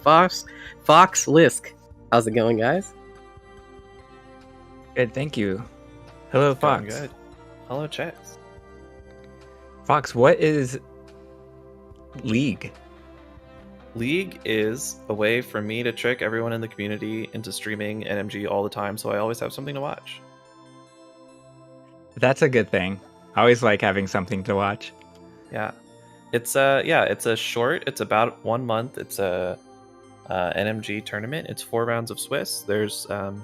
Fox Lisk. How's it going, guys? Good, thank you. Hello, Going Fox. good. Hello, Chase. Fox, what is League? League is a way for me to trick everyone in the community into streaming NMG all the time, so I always have something to watch. That's a good thing. I always like having something to watch. Yeah, it's a short. It's about 1 month. It's a NMG tournament. It's 4 rounds of Swiss. There's about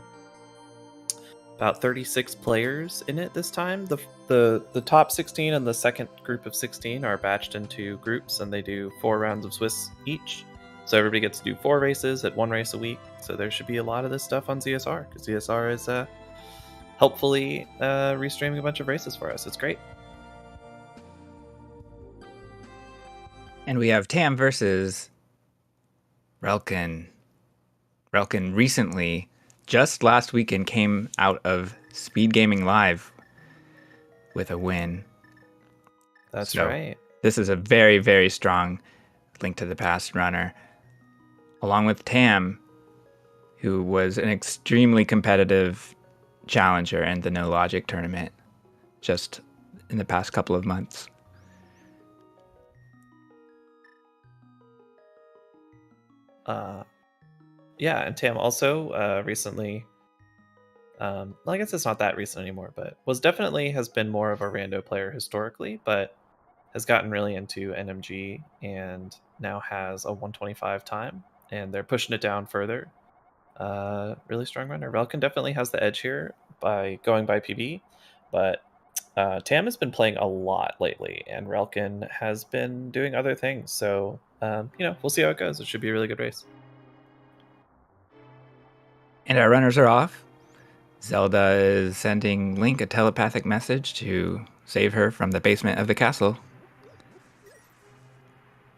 36 players in it this time. The top 16 and the second group of 16 are batched into groups, and they do 4 rounds of Swiss each. So everybody gets to do 4 races at 1 race a week. So there should be a lot of this stuff on ZSR, because ZSR is helpfully restreaming a bunch of races for us. It's great. And we have Tam versus relkin. relkin recently, just last weekend, came out of Speed Gaming Live with a win. That's right. This is a very, very strong Link to the Past runner. Along with Tam, who was an extremely competitive challenger in the No Logic tournament just in the past couple of months. Yeah, and Tam also recently, well, I guess it's not that recent anymore, but has been more of a rando player historically, but has gotten really into NMG and now has a 125 time, and they're pushing it down further. Really strong runner. Relkin definitely has the edge here by going by PB, but Tam has been playing a lot lately, and Relkin has been doing other things. So, we'll see how it goes. It should be a really good race. And our runners are off. Zelda is sending Link a telepathic message to save her from the basement of the castle.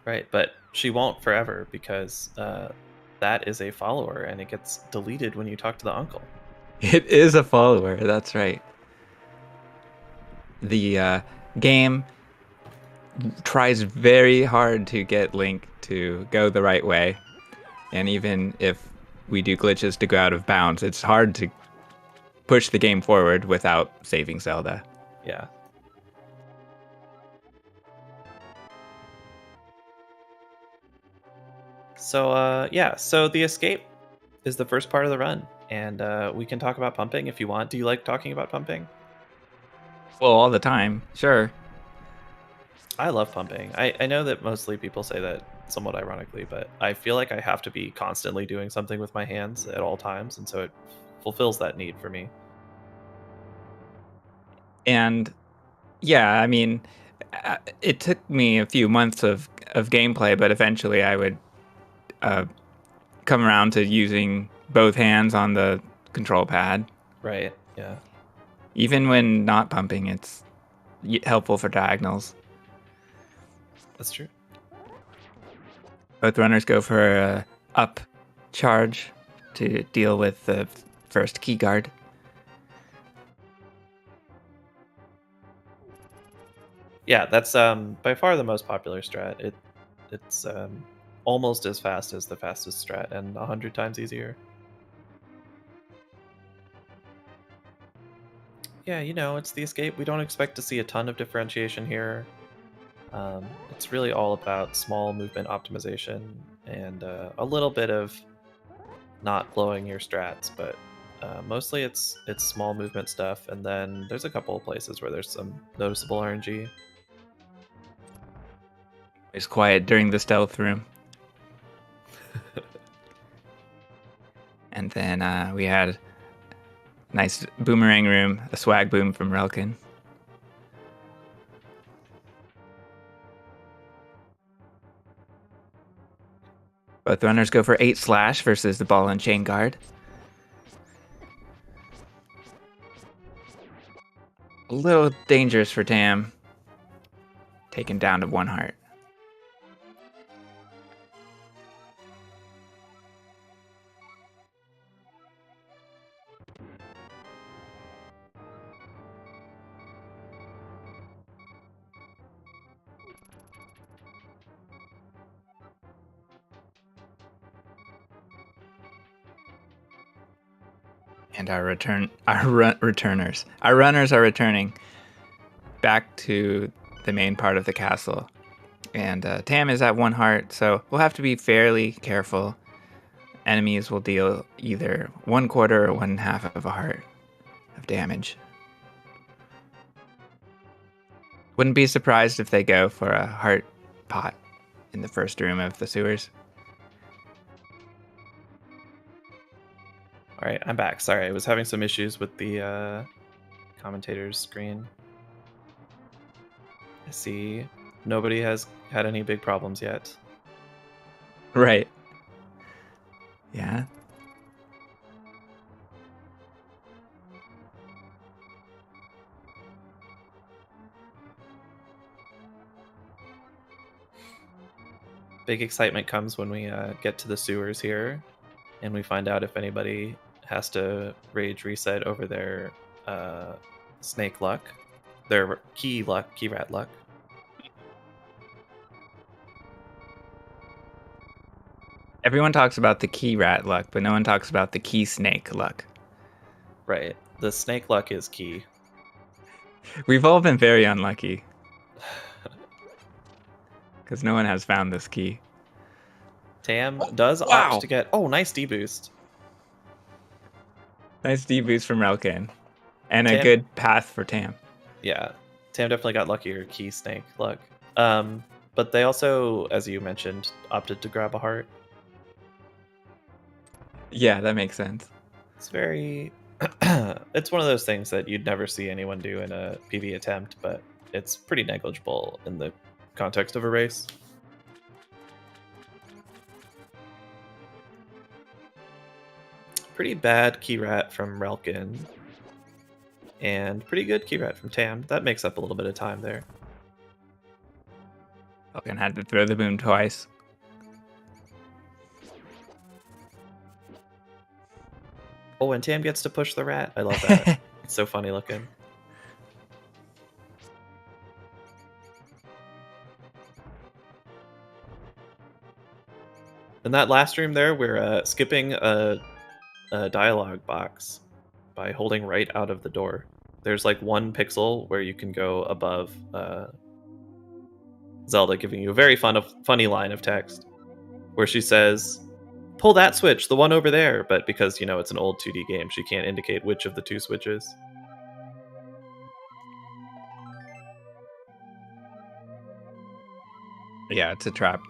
Right, but she won't forever, because that is a follower, and it gets deleted when you talk to the uncle. It is a follower, that's right. The game tries very hard to get Link to go the right way. And even if we do glitches to go out of bounds, it's hard to push the game forward without saving Zelda. Yeah. So the escape is the first part of the run, and we can talk about pumping if you want. Do you like talking about pumping? Well, all the time, sure. I love pumping. I know that mostly people say that somewhat ironically, but I feel like I have to be constantly doing something with my hands at all times, and so it fulfills that need for me. And yeah, I mean, it took me a few months of gameplay, but eventually I would come around to using both hands on the control pad. Right, yeah. Even when not pumping, it's helpful for diagonals. That's true. Both runners go for a up charge to deal with the first key guard. Yeah, that's by far the most popular strat. It's almost as fast as the fastest strat, and 100 times easier. Yeah, it's the escape. We don't expect to see a ton of differentiation here. It's really all about small movement optimization and a little bit of not blowing your strats, but mostly it's small movement stuff. And then there's a couple of places where there's some noticeable RNG. It's quiet during the stealth room. And then we had a nice boomerang room, a swag boom from Relkin. Both runners go for 8 slash versus the ball and chain guard. A little dangerous for Tam. Taken down to 1 heart. And our returners. Our runners are returning back to the main part of the castle. And Tam is at 1 heart, so we'll have to be fairly careful. Enemies will deal either 1/4 or 1/2 of a heart of damage. Wouldn't be surprised if they go for a heart pot in the first room of the sewers. All right, I'm back. Sorry, I was having some issues with the commentator's screen. I see nobody has had any big problems yet. Right. Yeah. Big excitement comes when we get to the sewers here, and we find out if anybody has to rage reset over their snake luck, their key rat luck. Everyone talks about the key rat luck, but no one talks about the key snake luck. Right. The snake luck is key. We've all been very unlucky. Because no one has found this key. Tam does wow. opt to get... Oh, nice deboost. Nice deboost from Relkin. And Tam, a good path for Tam. Yeah. Tam definitely got luckier key snake luck. But they also, as you mentioned, opted to grab a heart. Yeah, that makes sense. It's very... it's one of those things that you'd never see anyone do in a PV attempt, but it's pretty negligible in the context of a race. Pretty bad key rat from Relkin. And pretty good key rat from Tam. That makes up a little bit of time there. Relkin had to throw the boom twice. Oh, and Tam gets to push the rat. I love that. It's so funny looking. In that last room there, we're skipping a dialogue box by holding right out of the door. There's like 1 pixel where you can go above Zelda giving you a very funny line of text where she says, "Pull that switch, the one over there," but because, you know, it's an old 2D game, she can't indicate which of the 2 switches. Yeah, it's a trap.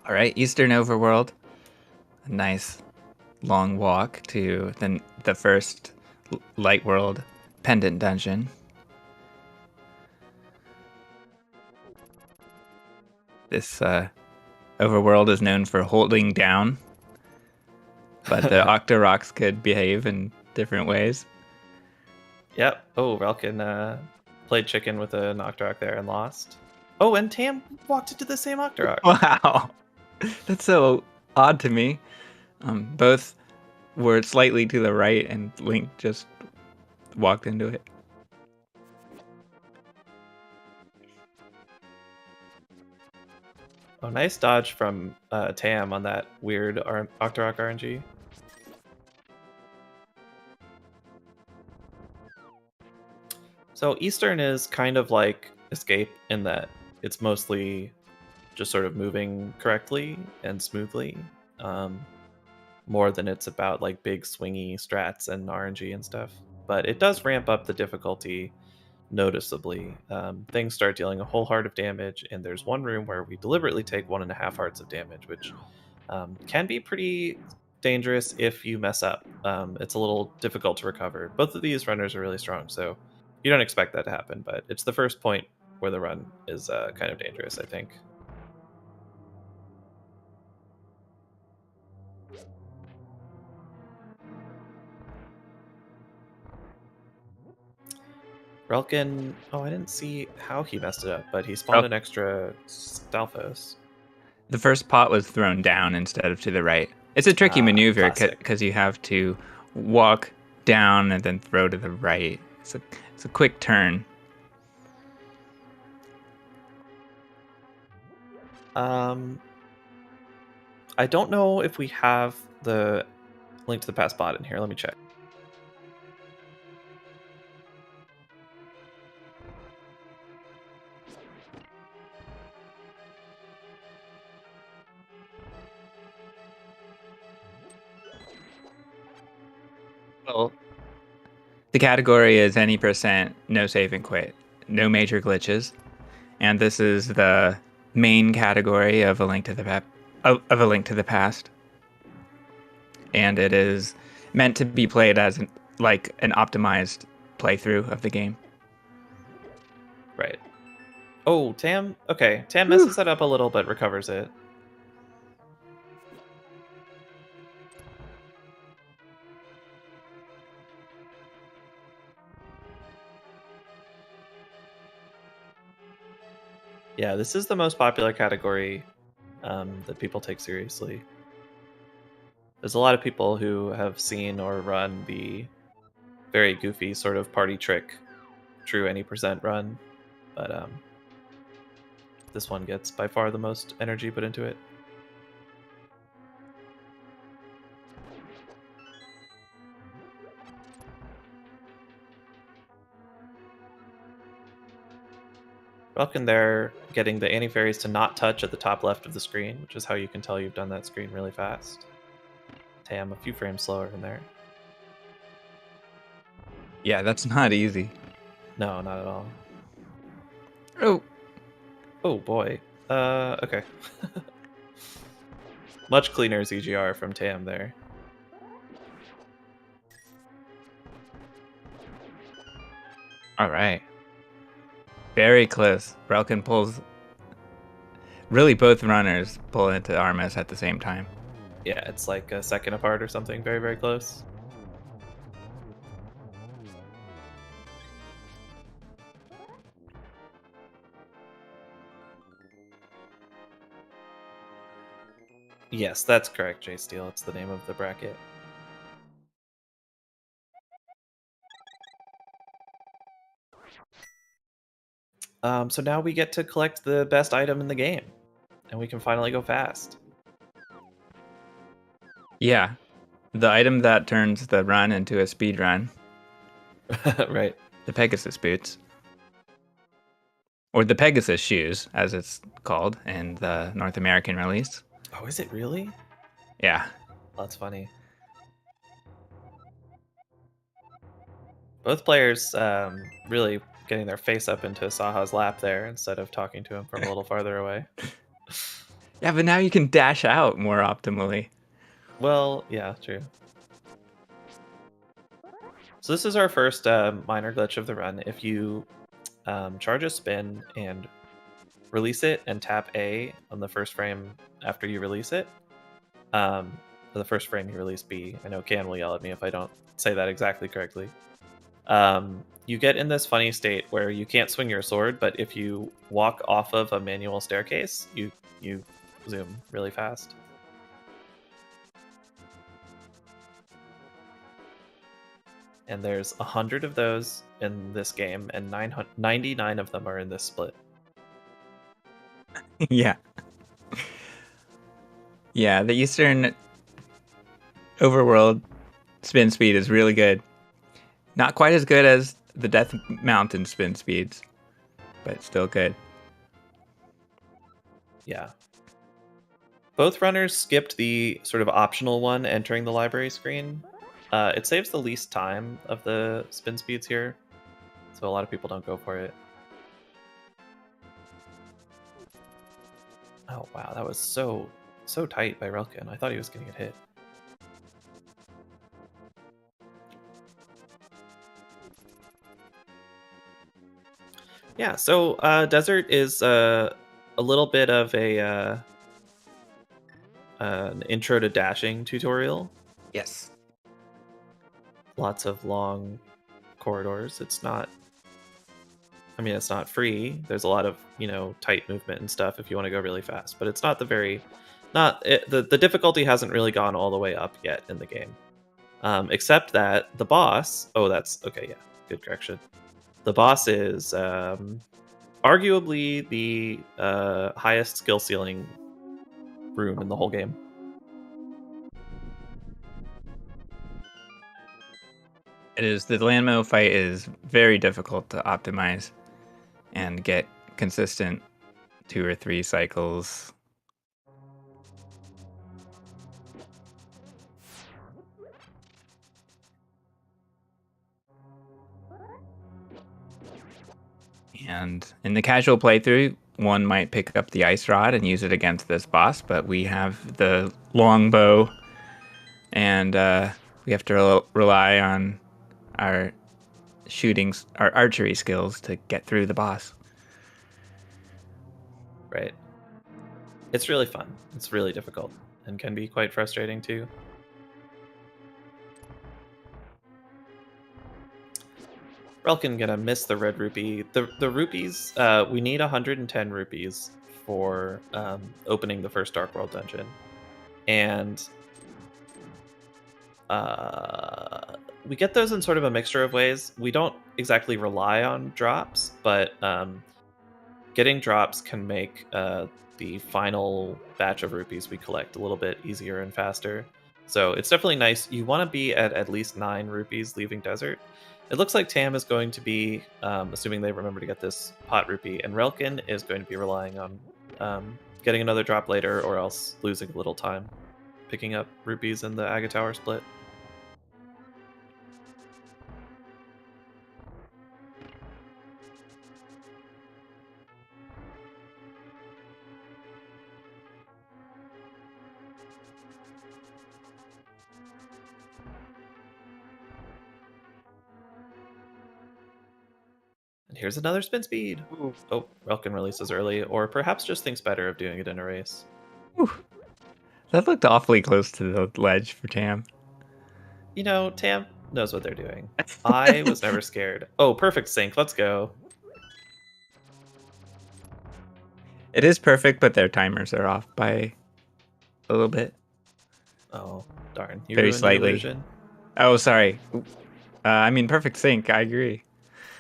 All right, Eastern Overworld. A nice long walk to the first Light World pendant dungeon. This overworld is known for holding down, but the Octoroks could behave in different ways. Yep. Oh, Relkin played chicken with an Octorok there and lost. Oh, and Tam walked into the same Octorok. Wow. That's so odd to me. Both were slightly to the right, and Link just walked into it. Oh, nice dodge from Tam on that weird Octorok RNG. So Eastern is kind of like Escape in that it's mostly just sort of moving correctly and smoothly, more than it's about like big swingy strats and RNG and stuff. But it does ramp up the difficulty noticeably. Things start dealing a whole heart of damage, and there's 1 room where we deliberately take 1.5 hearts of damage, which can be pretty dangerous if you mess up. It's a little difficult to recover. Both of these runners are really strong, so you don't expect that to happen, but it's the first point where the run is kind of dangerous, I think. Relkin, oh, I didn't see how he messed it up, but he spawned an extra Stalfos. The first pot was thrown down instead of to the right. It's a tricky maneuver because you have to walk down and then throw to the right. It's a quick turn. I don't know if we have the Link to the Past bot in here. Let me check. Well, the category is any percent, no save and quit, no major glitches, and this is the main category of A Link to the Past, and it is meant to be played as an optimized playthrough of the game. Right. Oh, Tam. Okay, Tam messes that up a little, but recovers it. Yeah, this is the most popular category that people take seriously. There's a lot of people who have seen or run the very goofy sort of party trick true any percent run, but this one gets by far the most energy put into it. Relkin there getting the anti-fairies to not touch at the top left of the screen, which is how you can tell you've done that screen really fast. Tam, a few frames slower in there. Yeah, that's not easy. No, not at all. Oh. Oh boy. Okay. Much cleaner ZGR from Tam there. All right. Very close. Relkin pulls. Really, both runners pull into Armis at the same time. Yeah, it's like a second apart or something. Very, very close. Yes, that's correct, Jay Steele. It's the name of the bracket. So now we get to collect the best item in the game, and we can finally go fast. Yeah, the item that turns the run into a speed run. Right. The Pegasus boots. Or the Pegasus shoes, as it's called in the North American release. Oh, is it really? Yeah. That's funny. Both players really getting their face up into Saha's lap there instead of talking to him from a little farther away. Yeah, but now you can dash out more optimally. Well, yeah, true. So this is our first minor glitch of the run. If you charge a spin and release it and tap A on the first frame after you release it, the first frame you release B. I know Can will yell at me if I don't say that exactly correctly. You get in this funny state where you can't swing your sword, but if you walk off of a manual staircase, you zoom really fast. And there's 100 of those in this game, and 99 of them are in this split. Yeah. Yeah, the Eastern Overworld spin speed is really good. Not quite as good as the Death Mountain spin speeds, but still good. Yeah. Both runners skipped the sort of optional one entering the library screen. It saves the least time of the spin speeds here, so a lot of people don't go for it. Oh wow, that was so tight by Relkin. I thought he was going to get hit. Yeah, so Desert is a little bit of an intro to dashing tutorial. Yes. Lots of long corridors. It's not free. There's a lot of, tight movement and stuff if you want to go really fast, but it's not the difficulty hasn't really gone all the way up yet in the game. Except that the boss. Oh, that's okay. Yeah, good correction. The boss is arguably the highest skill ceiling room in the whole game. It is. The landmo fight is very difficult to optimize and get consistent 2 or 3 cycles. And in the casual playthrough, one might pick up the ice rod and use it against this boss, but we have the longbow, and we have to rely on our our archery skills to get through the boss. Right. It's really fun. It's really difficult and can be quite frustrating too. Relkin gonna miss the red rupee. The rupees, we need 110 rupees for opening the first Dark World dungeon. And we get those in sort of a mixture of ways. We don't exactly rely on drops, but getting drops can make the final batch of rupees we collect a little bit easier and faster. So it's definitely nice. You want to be at least 9 rupees leaving desert. It looks like Tam is going to be, assuming they remember to get this pot rupee, and Relkin is going to be relying on getting another drop later, or else losing a little time picking up rupees in the Aga Tower split. And here's another spin speed. Ooh. Oh, Relkin releases early, or perhaps just thinks better of doing it in a race. Ooh. That looked awfully close to the ledge for Tam. You know, Tam knows what they're doing. I was never scared. Oh, perfect sync. Let's go. It is perfect, but their timers are off by a little bit. Oh, darn. You very ruined slightly. the illusion. Oh, sorry. I mean, perfect sync. I agree.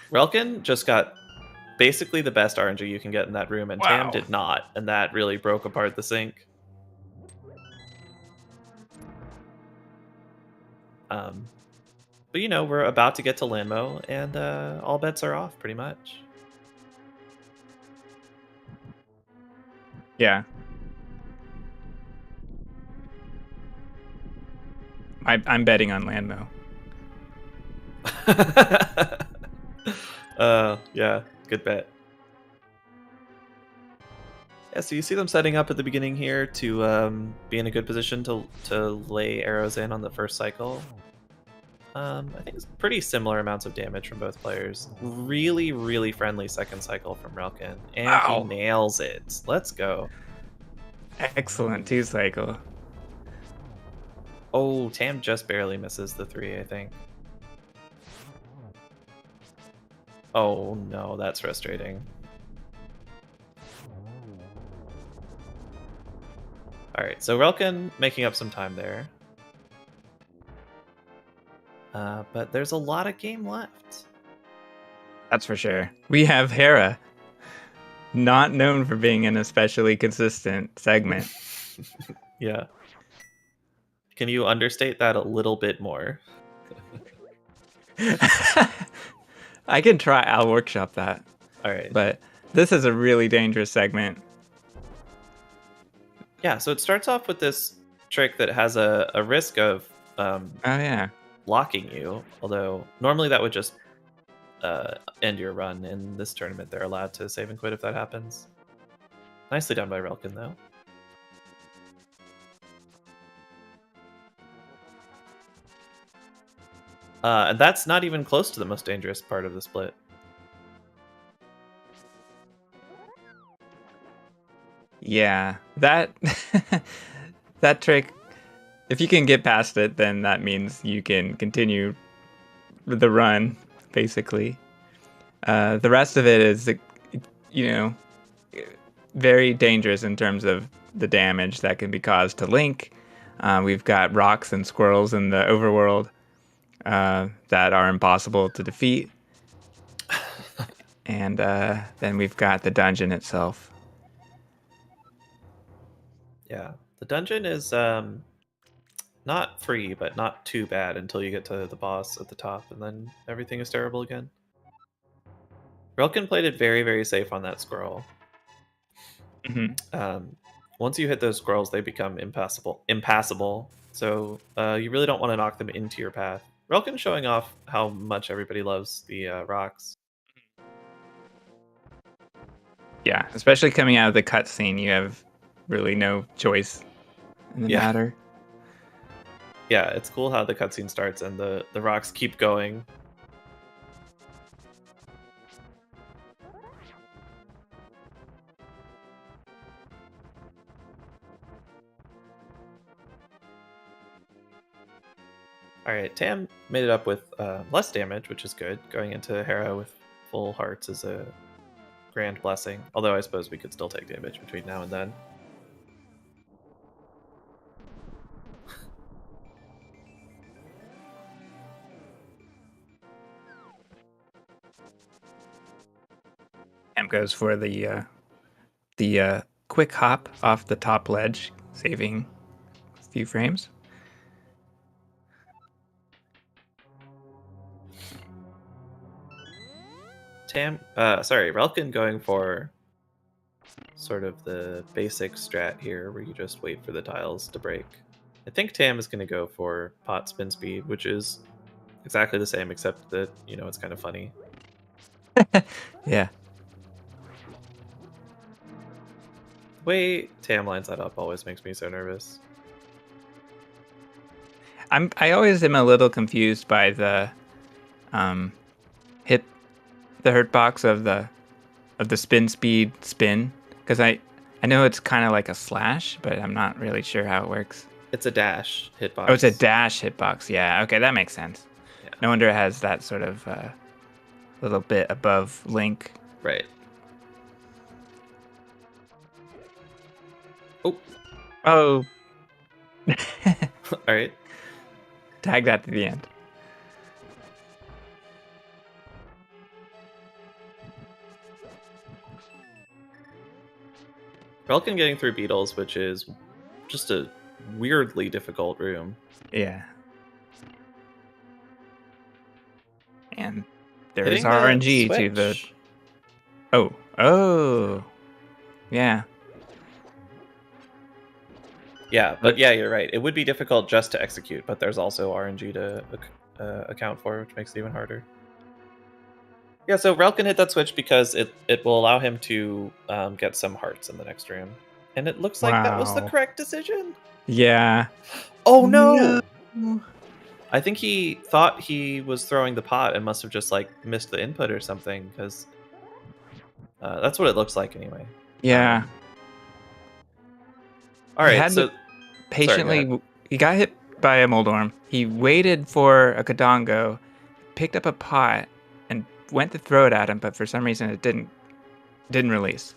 Relkin just got basically the best RNG you can get in that room, and Wow. Tam did not, and that really broke apart the sync. But you know, we're about to get to Landmo, and all bets are off, pretty much. Yeah. I'm betting on Landmo. Yeah, good bet. Yeah, so you see them setting up at the beginning here to be in a good position to lay arrows in on the first cycle. I think it's pretty similar amounts of damage from both players. Really, really friendly second cycle from Relkin. And Wow. he nails it. Let's go. Excellent 2 cycle. Oh, Tam just barely misses the 3, I think. Oh no, that's frustrating. Alright, so Relkin making up some time there. But there's a lot of game left. That's for sure. We have Hera, not known for being an especially consistent segment. Yeah. Can you understate that a little bit more? I can try. I'll workshop that. All right. But this is a really dangerous segment. Yeah, so it starts off with this trick that has a risk of Oh, yeah. blocking you, although normally that would just end your run. In this tournament, they're allowed to save and quit if that happens. Nicely done by Relkin, though. And that's not even close to the most dangerous part of the split. Yeah, that that trick, if you can get past it, then that means you can continue the run, basically. The rest of it is, you know, very dangerous in terms of the damage that can be caused to Link. We've got rocks and squirrels in the overworld, that are impossible to defeat. And then we've got the dungeon itself. Yeah, the dungeon is not free, but not too bad until you get to the boss at the top, and then everything is terrible again. Relkin played it very, very safe on that scroll. Mm-hmm. Once you hit those squirrels, they become impassable. So you really don't want to knock them into your path. Relkin showing off how much everybody loves the rocks. Yeah, especially coming out of the cutscene, you have really no choice in the matter. Yeah, it's cool how the cutscene starts and the rocks keep going. Alright, Tam made it up with less damage, which is good. Going into Hera with full hearts is a grand blessing. Although I suppose we could still take damage between now and then. Tam goes for the quick hop off the top ledge, saving a few frames. Relkin going for sort of the basic strat here, where you just wait for the tiles to break. I think Tam is going to go for pot spin speed, which is exactly the same, except that, it's kind of funny. Yeah. The way Tam lines that up always makes me so nervous. I always am a little confused by the hurt box of the spin speed spin, because I know it's kind of like a slash, but I'm not really sure how it works. It's a dash hitbox. Oh, it's a dash hitbox. Yeah, okay, that makes sense. Yeah. No wonder it has that sort of little bit above Link. Right. Oh. Oh. All right. Tag that to the end. Relkin getting through beetles, which is just a weirdly difficult room. Yeah. And there Hitting is the RNG to the... switch. Oh. Yeah. Yeah, but yeah, you're right. It would be difficult just to execute, but there's also RNG to account for, which makes it even harder. Yeah, so Relkin hit that switch because it will allow him to get some hearts in the next room. And it looks like that was the Wow. correct decision. Yeah. Oh, no! I think he thought he was throwing the pot and must have just, missed the input or something, because that's what it looks like anyway. Yeah. All right, so... Patiently, he got hit by a Moldorm. He waited for a Kadongo, picked up a pot, and went to throw it at him, but for some reason it didn't release.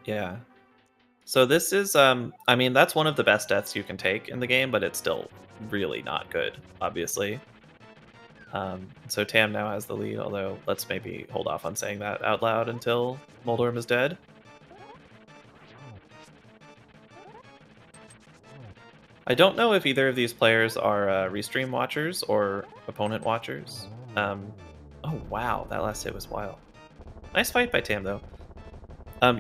Yeah. So this is, I mean, that's one of the best deaths you can take in the game, but it's still really not good, obviously. So Tam now has the lead, although let's maybe hold off on saying that out loud until Moldorm is dead. I don't know if either of these players are restream watchers or opponent watchers. Oh, wow, that last hit was wild. Nice fight by Tam, though.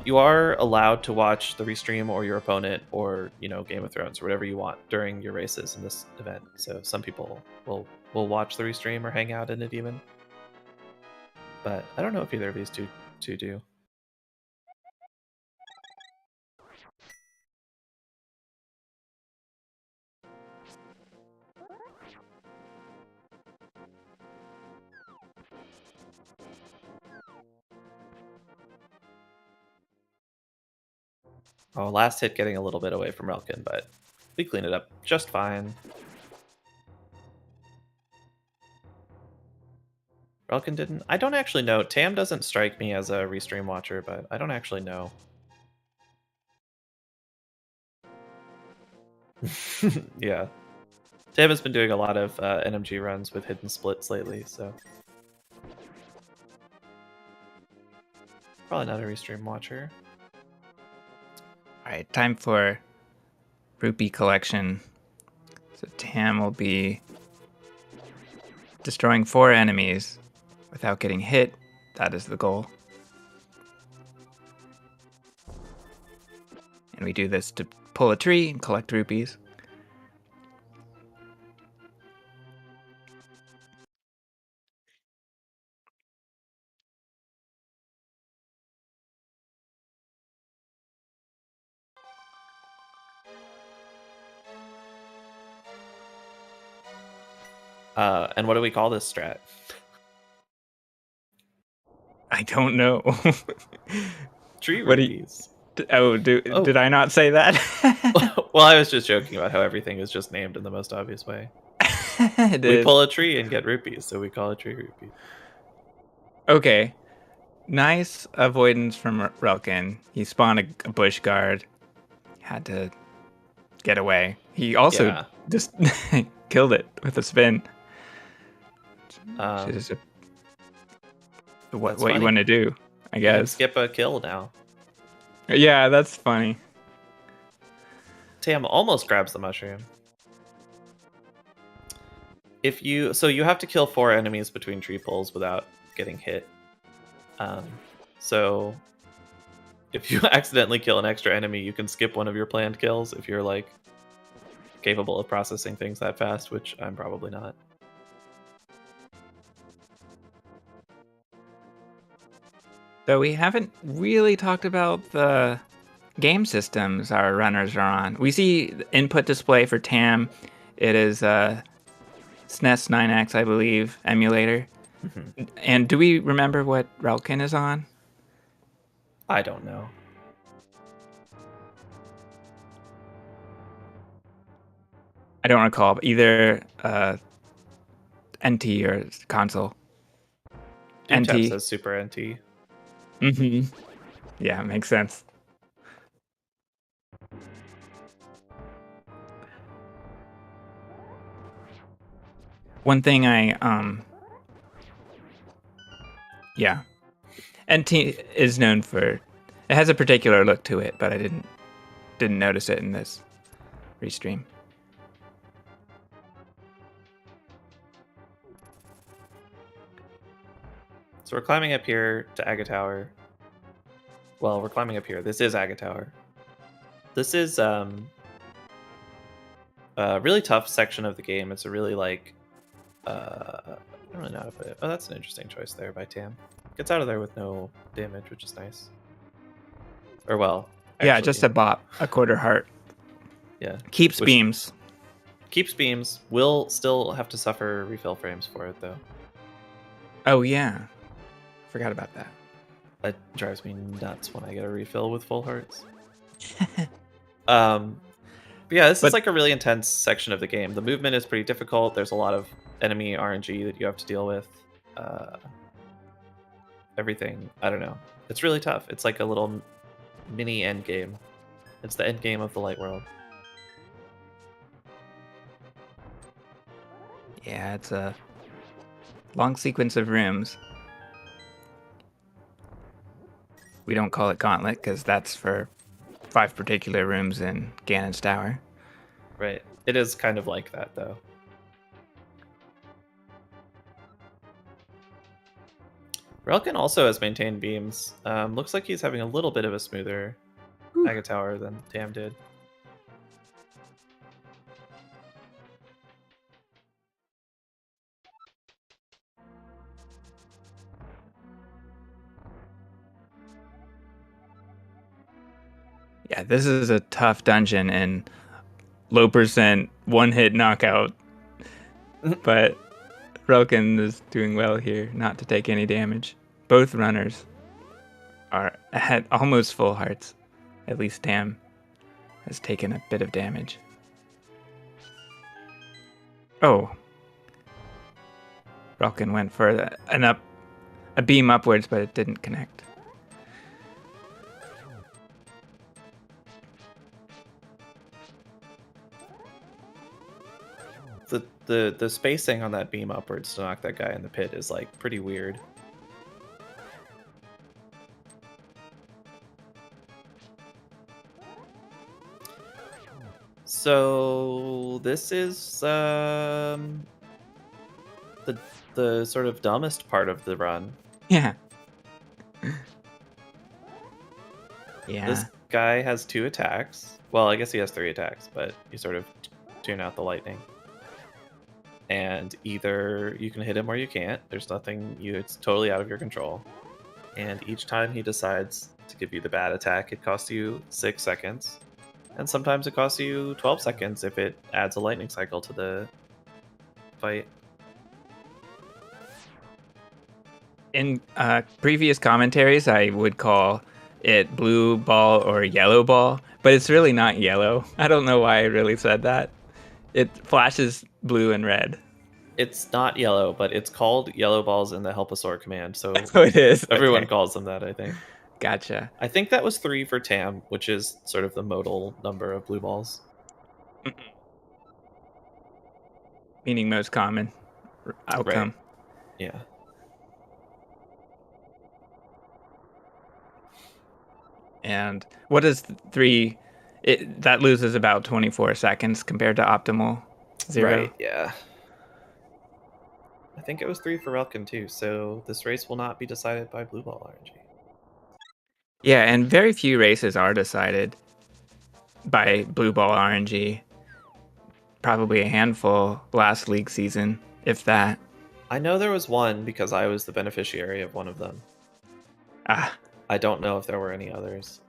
You are allowed to watch the restream or your opponent or, Game of Thrones or whatever you want during your races in this event. So some people will watch the restream or hang out in it even. But I don't know if either of these two do. Oh, last hit getting a little bit away from Relkin, but we clean it up just fine. Relkin didn't... I don't actually know. Tam doesn't strike me as a restream watcher, but I don't actually know. Yeah. Tam has been doing a lot of NMG runs with hidden splits lately, so probably not a restream watcher. All right, time for rupee collection. So Tam will be destroying 4 enemies without getting hit. That is the goal. And we do this to pull a tree and collect rupees. And what do we call this strat? I don't know. Tree What do rupees. Did I not say that? Well, I was just joking about how everything is just named in the most obvious way. It We is. pull a tree and get rupees, so we call it tree rupees. Okay. Nice avoidance from Relkin. He spawned a bush guard. Had to get away. He also just killed it with a spin. What you want to do, I guess. Skip a kill now. Yeah, that's funny. Tam almost grabs the mushroom. You have to kill 4 enemies between tree poles without getting hit. So if you accidentally kill an extra enemy, you can skip one of your planned kills if you're like capable of processing things that fast, which I'm probably not. So we haven't really talked about the game systems our runners are on. We see the input display for Tam. It is SNES 9X, I believe, emulator. Mm-hmm. And do we remember what Relkin is on? I don't know. I don't recall, but either NT or console. NT says Super NT. Mm-hmm. Yeah, makes sense. One thing yeah. NT is known for, it has a particular look to it, but I didn't notice it in this restream. So we're climbing up here to Aga Tower. Well, we're climbing up here. This is Aga Tower. This is a really tough section of the game. It's a really like I don't really know how to put it. Oh, that's an interesting choice there by Tam. Gets out of there with no damage, which is nice. Or well, actually, yeah, just a bop, a quarter heart. Yeah. Keeps beams. Keeps beams. Will still have to suffer refill frames for it though. Oh yeah. Forgot about that. That drives me nuts when I get a refill with full hearts. Yeah, this is like a really intense section of the game. The movement is pretty difficult. There's a lot of enemy RNG that you have to deal with. Everything, I don't know. It's really tough. It's like a little mini end game. It's the end game of the light world. Yeah, it's a long sequence of rooms. We don't call it Gauntlet because that's for 5 particular rooms in Ganon's Tower. Right. It is kind of like that, though. Relkin also has maintained beams. Looks like he's having a little bit of a smoother Aga Tower than Tam did. Yeah, this is a tough dungeon and low percent one-hit knockout. But Relkin is doing well here, not to take any damage. Both runners are at almost full hearts. At least Tam has taken a bit of damage. Oh. Relkin went for a beam upwards, but it didn't connect. the spacing on that beam upwards to knock that guy in the pit is like pretty weird. So this is the sort of dumbest part of the run. Yeah. Yeah. This guy has 2 attacks. Well, I guess he has 3 attacks, but you sort of tune out the lightning. And either you can hit him or you can't. There's nothing it's totally out of your control. And each time he decides to give you the bad attack, it costs you 6 seconds. And sometimes it costs you 12 seconds if it adds a lightning cycle to the fight. In previous commentaries, I would call it blue ball or yellow ball, but it's really not yellow. I don't know why I really said that. It flashes blue and red. It's not yellow, but it's called yellow balls in the Helposaur command, so Oh, it is. everyone Okay. calls them that, I think. Gotcha. I think that was 3 for Tam, which is sort of the modal number of blue balls. Meaning most common outcome. Right. Yeah. And what is 3? That loses about 24 seconds compared to optimal 0. Right, yeah. I think it was 3 for Relkin too, so this race will not be decided by blue ball RNG. Yeah, and very few races are decided by blue ball RNG. Probably a handful last league season, if that. I know there was one because I was the beneficiary of one of them. Ah, I don't know if there were any others.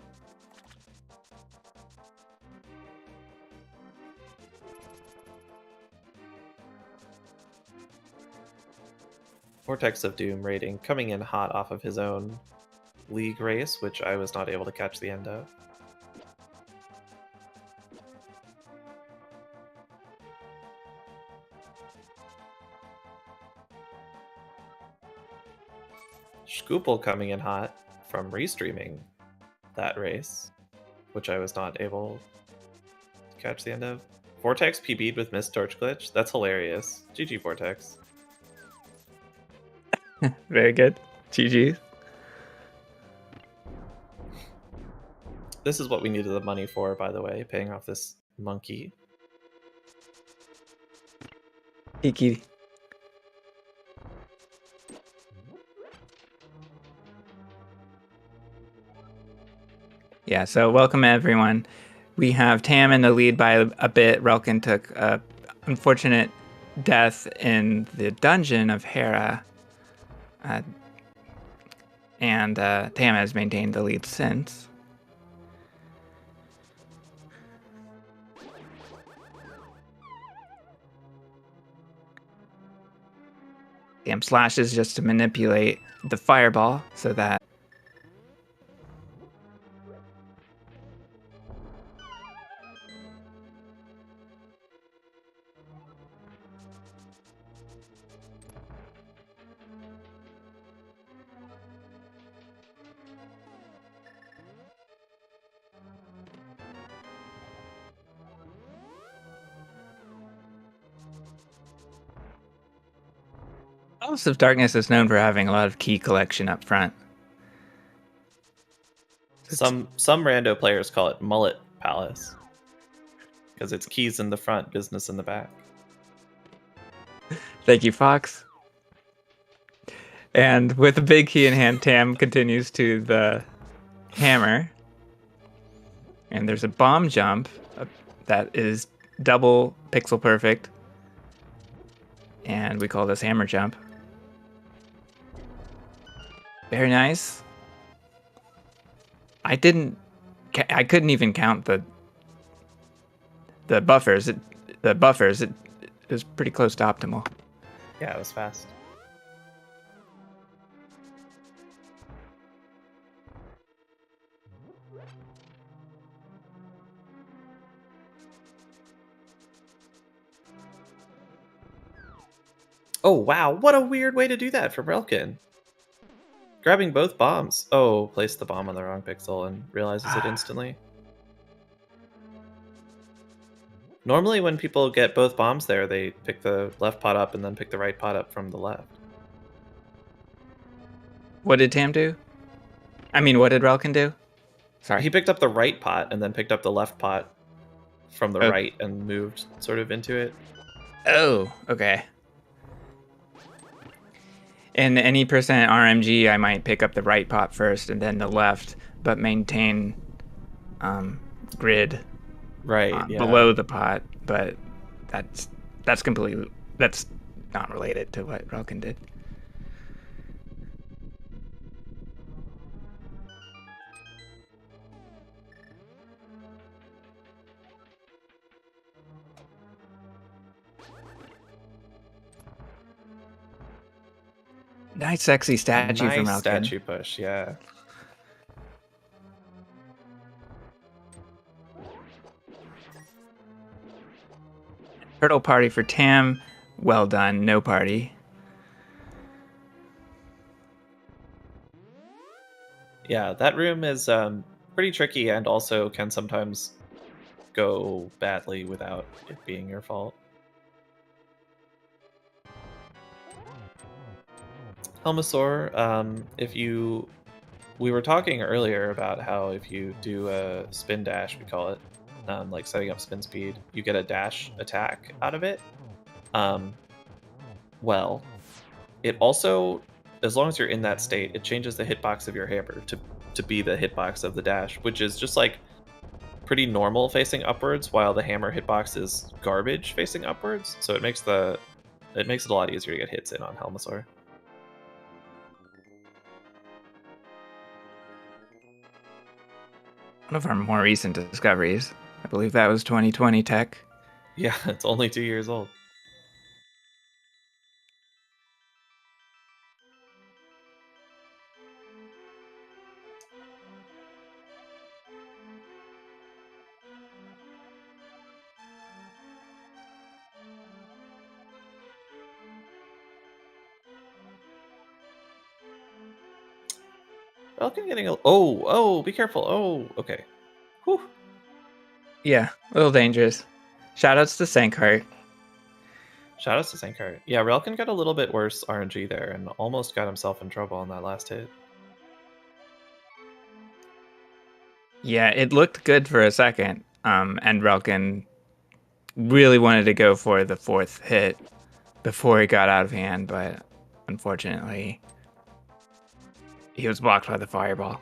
Vortex of Doom rating coming in hot off of his own league race, which I was not able to catch the end of. Scoople coming in hot from restreaming that race, which I was not able to catch the end of. Vortex PB'd with missed torch glitch. That's hilarious. GG Vortex. very good. GG. This is what we needed the money for, by the way, paying off this monkey. Iki. Yeah, so welcome everyone. We have Tam in the lead by a bit. Relkin took a unfortunate death in the dungeon of Hera. And Tam has maintained the lead since. Tam slashes just to manipulate the fireball so that Palace of Darkness is known for having a lot of key collection up front. Some rando players call it Mullet Palace because it's keys in the front, business in the back. Thank you, Fox. And with a big key in hand, Tam continues to the hammer. And there's a bomb jump that is double pixel perfect. And we call this hammer jump. Very nice. I couldn't even count the buffers. It was pretty close to optimal. Yeah, it was fast. Oh, wow. What a weird way to do that from Relkin. Grabbing both bombs. Oh, placed the bomb on the wrong pixel and realizes it instantly. Normally, when people get both bombs there, they pick the left pot up and then pick the right pot up from the left. What did Tam do? I mean, what did Relkin do? Sorry. He picked up the right pot and then picked up the left pot from the Oh. right and moved sort of into it. Oh, okay. In any percent RMG, I might pick up the right pot first and then the left, but maintain grid Right, yeah. below the pot. But that's completely not related to what Relkin did. Nice, sexy statue from Relkin. Nice statue push, yeah. Turtle party for Tam. Well done. No party. Yeah, that room is pretty tricky and also can sometimes go badly without it being your fault. Helmasaur, we were talking earlier about how if you do a spin dash, we call it, like setting up spin speed, you get a dash attack out of it. Well, it also, as long as you're in that state, it changes the hitbox of your hammer to be the hitbox of the dash, which is just like pretty normal facing upwards, while the hammer hitbox is garbage facing upwards. So it makes it a lot easier to get hits in on Helmasaur. One of our more recent discoveries. I believe that was 2020 tech. Yeah, it's only 2 years old. Welcome getting a... Oh, be careful. Oh, okay. Whew. Yeah, a little dangerous. Shoutouts to Sankheart. Shoutouts to Sankheart. Yeah, Relkin got a little bit worse RNG there and almost got himself in trouble on that last hit. Yeah, it looked good for a second. And Relkin really wanted to go for the fourth hit before he got out of hand, but unfortunately, he was blocked by the fireball.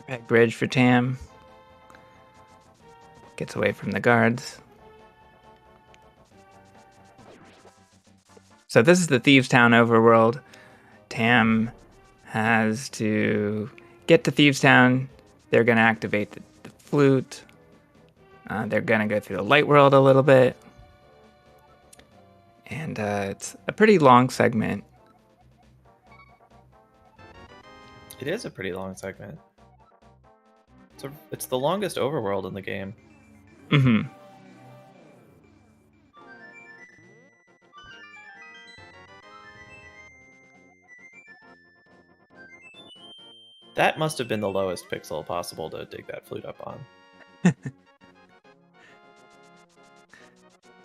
Peg bridge for Tam. Gets away from the guards. So this is the Thieves Town overworld. Tam has to get to Thieves Town. They're going to activate the flute. They're going to go through the light world a little bit. And it's a pretty long segment. It is a pretty long segment. It's the longest overworld in the game. Mm-hmm. That must have been the lowest pixel possible to dig that flute up on.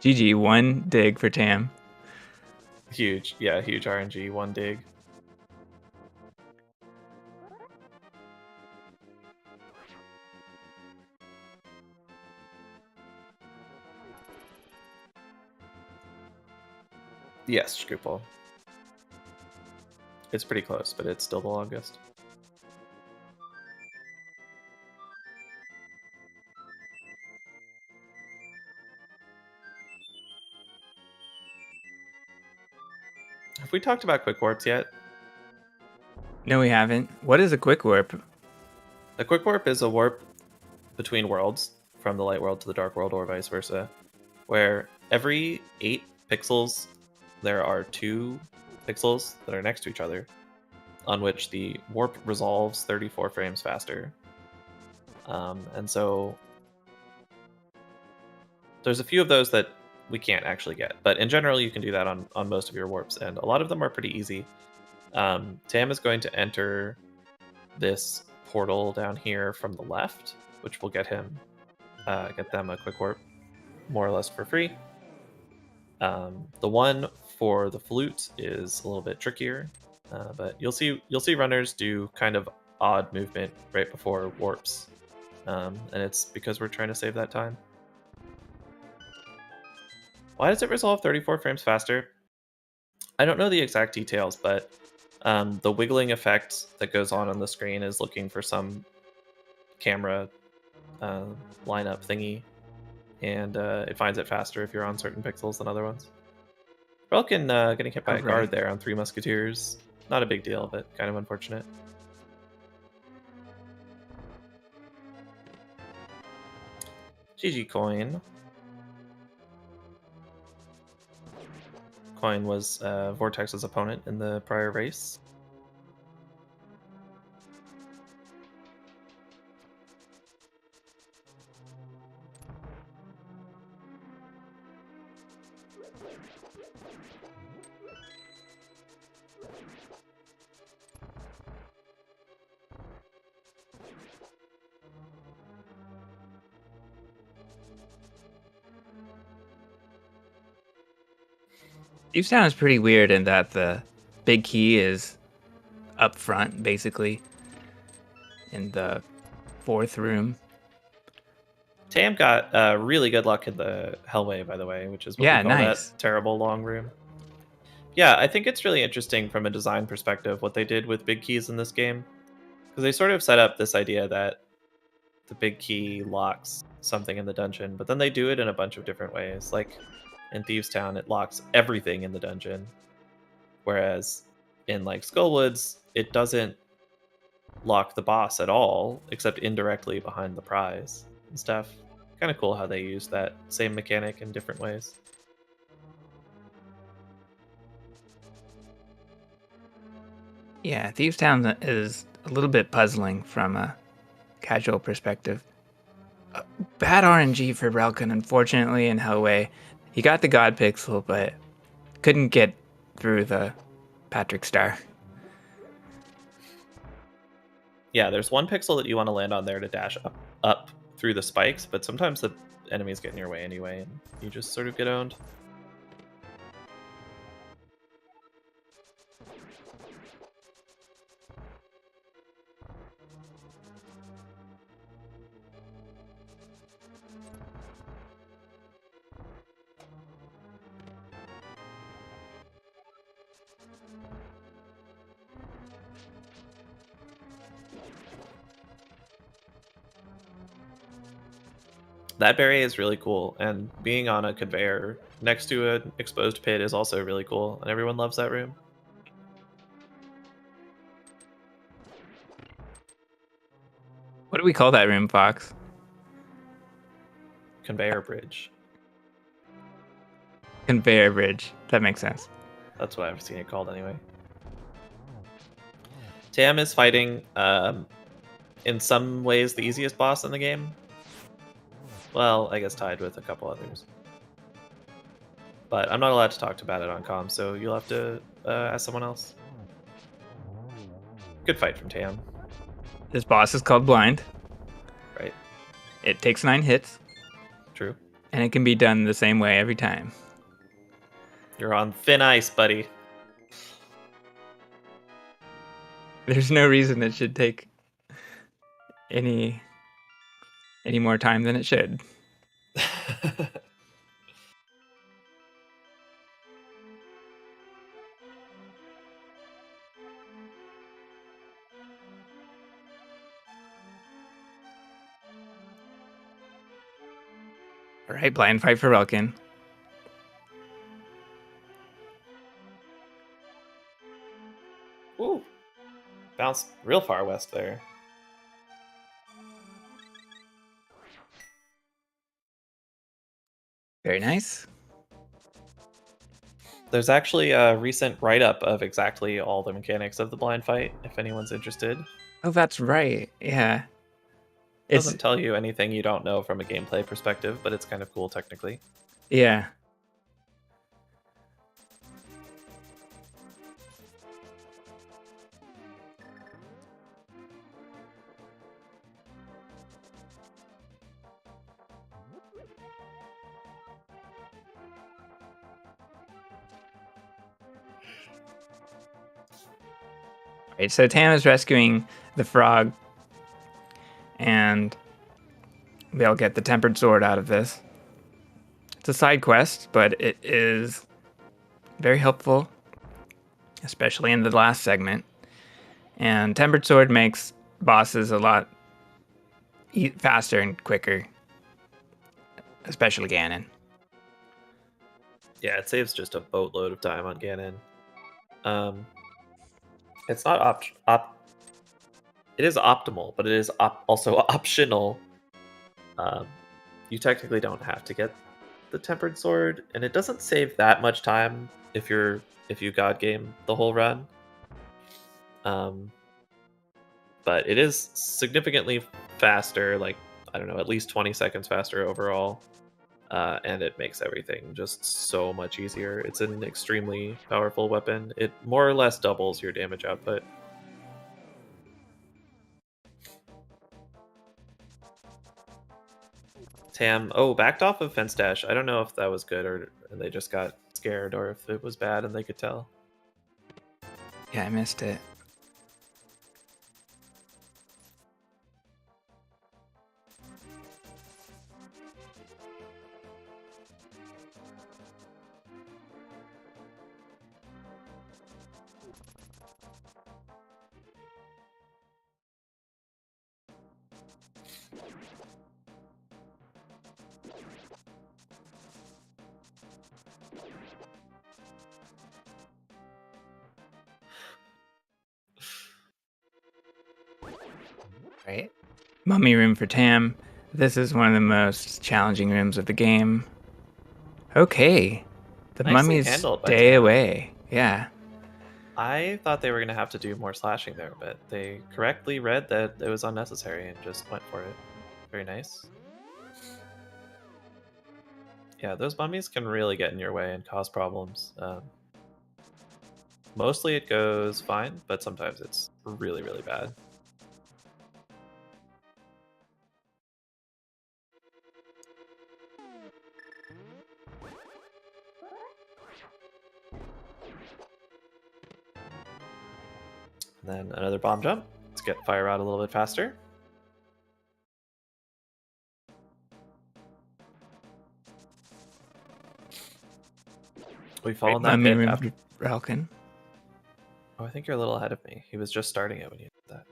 GG, one dig for Tam. Huge. Yeah, huge RNG, one dig. Yes, Screwball. It's pretty close, but it's still the longest. Have we talked about quick warps yet? No, we haven't. What is a quick warp? A quick warp is a warp between worlds, from the light world to the dark world or vice versa, where every 8 pixels there are two pixels that are next to each other on which the warp resolves 34 frames faster. And so there's a few of those that we can't actually get, but in general you can do that on most of your warps, and a lot of them are pretty easy. Tam is going to enter this portal down here from the left, which will get them a quick warp more or less for free. The one for the flute is a little bit trickier, but you'll see runners do kind of odd movement right before warps, and it's because we're trying to save that time. Why does it resolve 34 frames faster? I don't know the exact details, but the wiggling effect that goes on the screen is looking for some camera lineup thingy, and it finds it faster if you're on certain pixels than other ones. Relkin getting hit by a guard there on 3 Musketeers. Not a big deal, but kind of unfortunate. GG Coin. Coin was Vortex's opponent in the prior race. Thieves Town is pretty weird in that the big key is up front, basically, in the 4th room. Tam got really good luck in the Hellway, by the way, which is what we call that terrible long room. Yeah, I think it's really interesting from a design perspective what they did with big keys in this game, because they sort of set up this idea that the big key locks something in the dungeon, but then they do it in a bunch of different ways. Like in Thieves Town, it locks everything in the dungeon, whereas in like Skullwoods, it doesn't lock the boss at all, except indirectly behind the prize and stuff. Kind of cool how they use that same mechanic in different ways. Yeah, Thieves Town is a little bit puzzling from a casual perspective. Bad RNG for Relkin, unfortunately, in Hellway. He got the God Pixel, but couldn't get through the Patrick Star. Yeah, there's one pixel that you want to land on there to dash up through the spikes, but sometimes the enemies get in your way anyway, and you just sort of get owned. That berry is really cool, and being on a conveyor next to an exposed pit is also really cool, and everyone loves that room. What do we call that room, Fox? Conveyor bridge. Conveyor bridge. That makes sense. That's what I've seen it called anyway. Tam is fighting, in some ways, the easiest boss in the game. Well, I guess tied with a couple others. But I'm not allowed to talk about it on comm, so you'll have to ask someone else. Good fight from Tam. This boss is called Blind. Right. It takes 9 hits. True. And it can be done the same way every time. You're on thin ice, buddy. There's no reason it should take any more time than it should. All right, blind fight for Relkin. Ooh. Bounced real far west there. Very nice. There's actually a recent write-up of exactly all the mechanics of the blind fight, if anyone's interested. Oh, that's right. Yeah. It doesn't tell you anything you don't know from a gameplay perspective, but it's kind of cool technically. Yeah. Right, so Tam is rescuing the frog, and they'll get the tempered sword out of this. It's a side quest, but it is very helpful, especially in the last segment. And tempered sword makes bosses a lot faster and quicker, especially Ganon. Yeah, it saves just a boatload of time on Ganon. It's not it is optimal, but it is also optional. You technically don't have to get the tempered sword, and it doesn't save that much time if you god game the whole run. But it is significantly faster, like, I don't know, at least 20 seconds faster overall. And it makes everything just so much easier. It's an extremely powerful weapon. It more or less doubles your damage output. Tam, backed off of Fence Dash. I don't know if that was good or they just got scared or if it was bad and they could tell. Yeah, I missed it. Right. Mummy room for Tam. This is one of the most challenging rooms of the game. Okay. The Nicely mummies handled by stay Tam. away. Yeah. I thought they were going to have to do more slashing there, but they correctly read that it was unnecessary and just went for it. Very nice. Yeah, those mummies can really get in your way and cause problems. Mostly it goes fine, but sometimes it's really, really bad. And then another bomb jump. Let's get fire out a little bit faster. We fall in that Mummy pit room after. for Relkin. Oh, I think you're a little ahead of me. He was just starting it when you did that.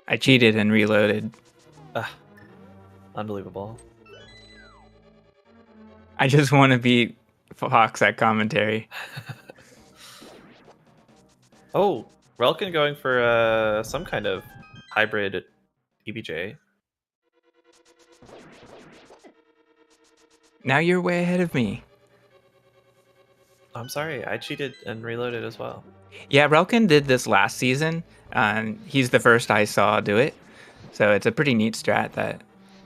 I cheated and reloaded. Unbelievable. I just want to beat Fox at commentary. Oh, Relkin going for some kind of hybrid EBJ. Now you're way ahead of me. I'm sorry, I cheated and reloaded as well. Yeah, Relkin did this last season. He's the first I saw do it. So it's a pretty neat strat that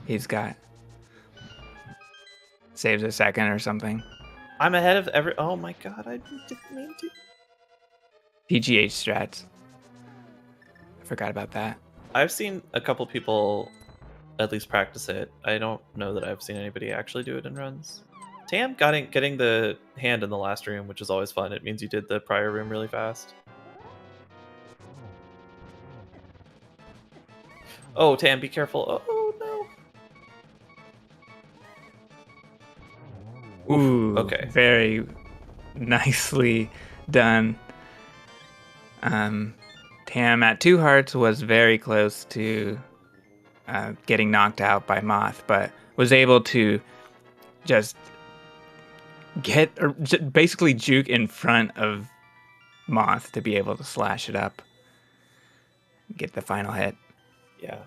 he's got. Saves a second or something. I'm ahead of every. Oh my god, I didn't mean to. PGH strats. I forgot about that. I've seen a couple people at least practice it. I don't know that I've seen anybody actually do it in runs. Tam getting the hand in the last room, which is always fun. It means you did the prior room really fast. Oh, Tam, be careful. Oh, no. Ooh, okay. Very nicely done. Tam at 2 hearts was very close to getting knocked out by Moth, but was able to just basically juke in front of Moth to be able to slash it up. Get the final hit. Yeah.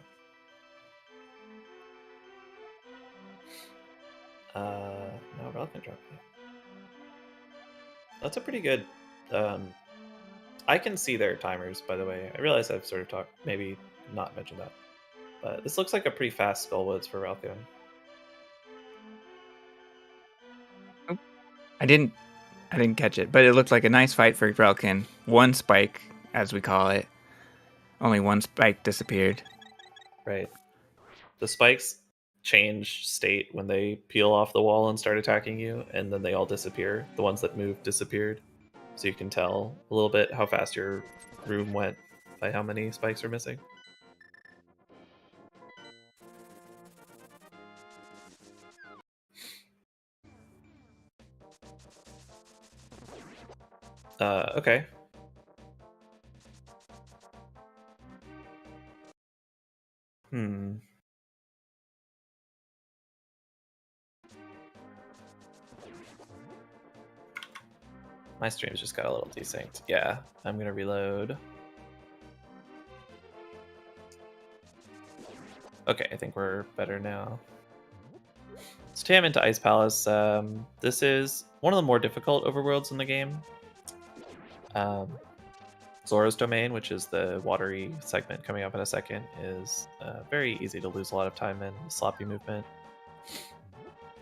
No, relkin dropped me. That's a pretty good. I can see their timers, by the way. I realize I've sort of talked, maybe not mentioned that. But this looks like a pretty fast Skullwoods for relkin. I didn't catch it, but it looked like a nice fight for relkin. One spike, as we call it. Only one spike disappeared. Right. The spikes change state when they peel off the wall and start attacking you, and then they all disappear. The ones that moved disappeared. So you can tell a little bit how fast your room went by how many spikes are missing. Okay. My stream's just got a little desynced. Yeah, I'm gonna reload. Okay, I think we're better now. So Tam into Ice Palace. This is one of the more difficult overworlds in the game. Zora's Domain, which is the watery segment coming up in a second, is very easy to lose a lot of time in. Sloppy movement.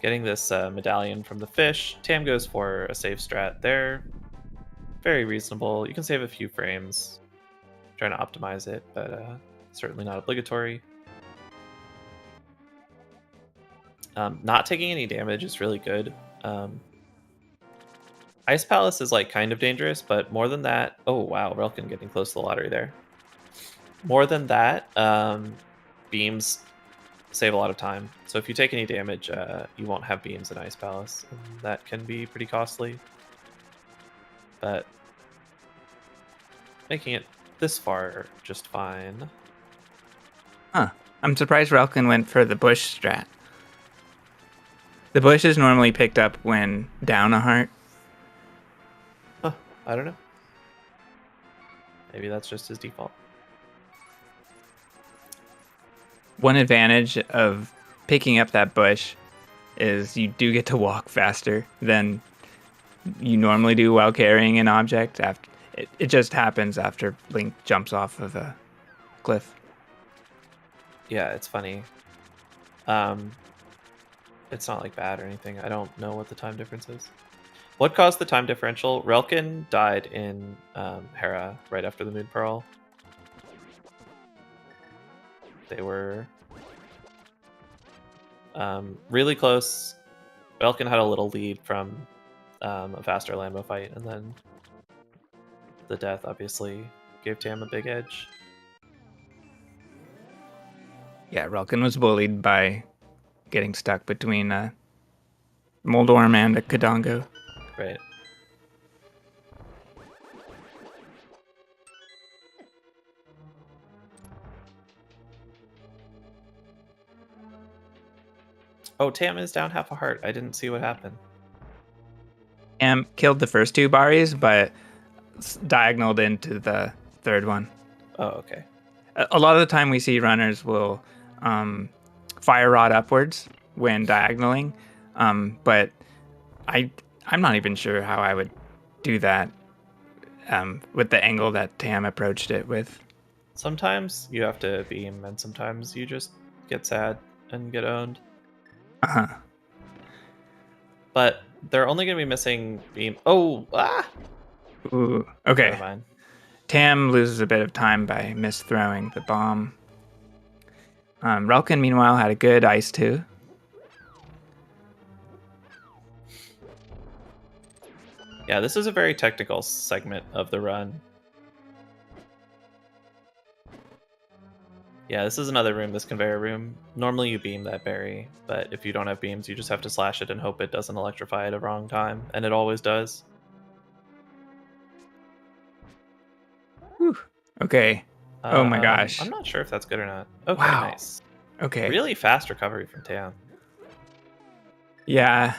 Getting this medallion from the fish. Tam goes for a save strat there. Very reasonable. You can save a few frames. Trying to optimize it, but certainly not obligatory. Not taking any damage is really good. Ice Palace is like kind of dangerous, but more than that, oh wow, relkin getting close to the lottery there. More than that, beams save a lot of time. So if you take any damage, you won't have beams in Ice Palace, and that can be pretty costly. But making it this far just fine. Huh. I'm surprised relkin went for the bush strat. The bush is normally picked up when down a heart. Huh, I don't know. Maybe that's just his default. One advantage of picking up that bush is you do get to walk faster than you normally do while carrying an object. It just happens after Link jumps off of a cliff. Yeah, it's funny. It's not like bad or anything. I don't know what the time difference is. What caused the time differential? Relkin died in Hera right after the Moon Pearl. They were really close. Relkin had a little lead from a faster Lambo fight, and then the death obviously gave Tam a big edge. Yeah, relkin was bullied by getting stuck between a Moldorm and a Kadongo. Right. Oh, Tam is down half a heart. I didn't see what happened. Tam killed the first two Baris, but diagonaled into the third one. Oh, okay. A lot of the time we see runners will fire rod upwards when diagonaling, but I'm not even sure how I would do that with the angle that Tam approached it with. Sometimes you have to beam, and sometimes you just get sad and get owned. Uh-huh. But they're only going to be missing beam. Oh, ah! Ooh, okay. Never mind. Tam loses a bit of time by misthrowing the bomb. Relkin, meanwhile, had a good ice too. Yeah, this is a very technical segment of the run. Yeah, this is another room, this conveyor room. Normally you beam that berry, but if you don't have beams, you just have to slash it and hope it doesn't electrify at a wrong time, and it always does. Whew. Okay. Oh my gosh. I'm not sure if that's good or not. Okay, wow. Nice. Okay. Really fast recovery from Tam. Yeah.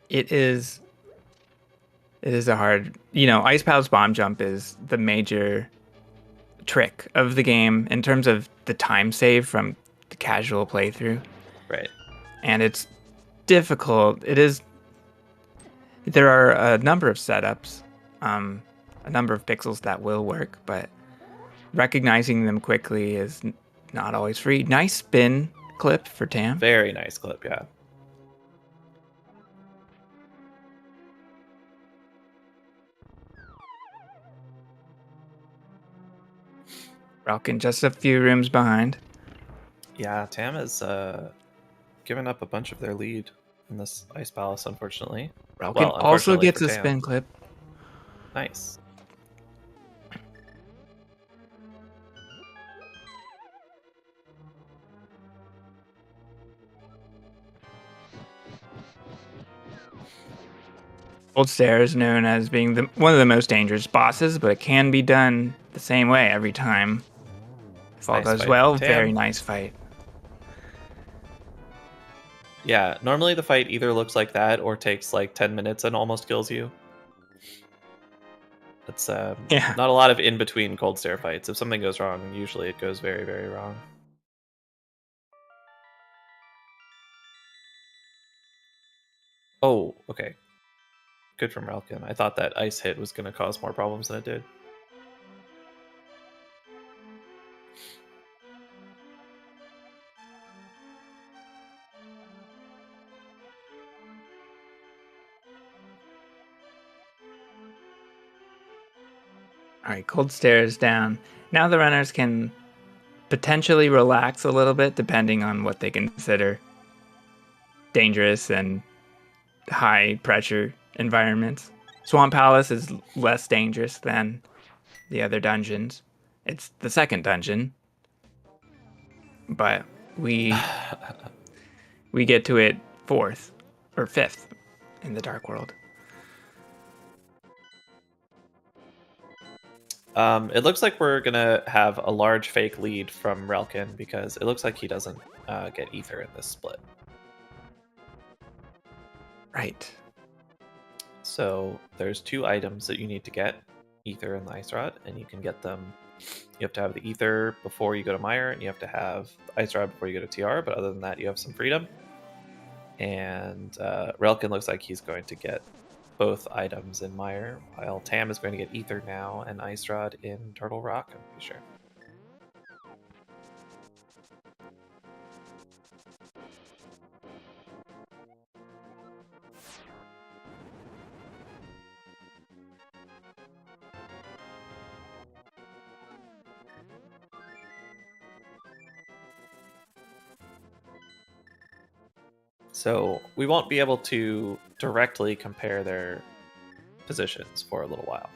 It is a hard... Ice Palace bomb jump is the major trick of the game in terms of the time save from the casual playthrough. Right. and it's difficult. There are a number of setups, a number of pixels that will work, but recognizing them quickly is not always free. Nice spin clip for Tam. Very nice clip, yeah. Relkin just a few rooms behind. Yeah, Tam has given up a bunch of their lead in this Ice Palace, unfortunately. Relkin also unfortunately gets for a Tam. spin clip. Nice. Old Stair is known as being one of the most dangerous bosses, but it can be done the same way every time. If all Nice goes fight well, from Tam. very nice fight. Yeah, normally the fight either looks like that or takes like 10 minutes and almost kills you. It's Yeah. not a lot of in-between Cold Stare fights. If something goes wrong, usually it goes very, very wrong. Oh, okay. Good from Relkin. I thought that ice hit was going to cause more problems than it did. All right, Cold Stare is down. Now the runners can potentially relax a little bit depending on what they consider dangerous and high pressure environments. Swamp Palace is less dangerous than the other dungeons. It's the second dungeon, but we get to it fourth or fifth in the Dark World. It looks like we're gonna have a large fake lead from Relkin because it looks like he doesn't get ether in this split. Right. So there's 2 items that you need to get, ether and the ice rod, and you can get them. You have to have the ether before you go to Mire, and you have to have the ice rod before you go to TR. But other than that, you have some freedom. And Relkin looks like he's going to get both items in Mire, while Tam is going to get ether now and ice rod in Turtle Rock, I'm pretty sure. So we won't be able to directly compare their positions for a little while.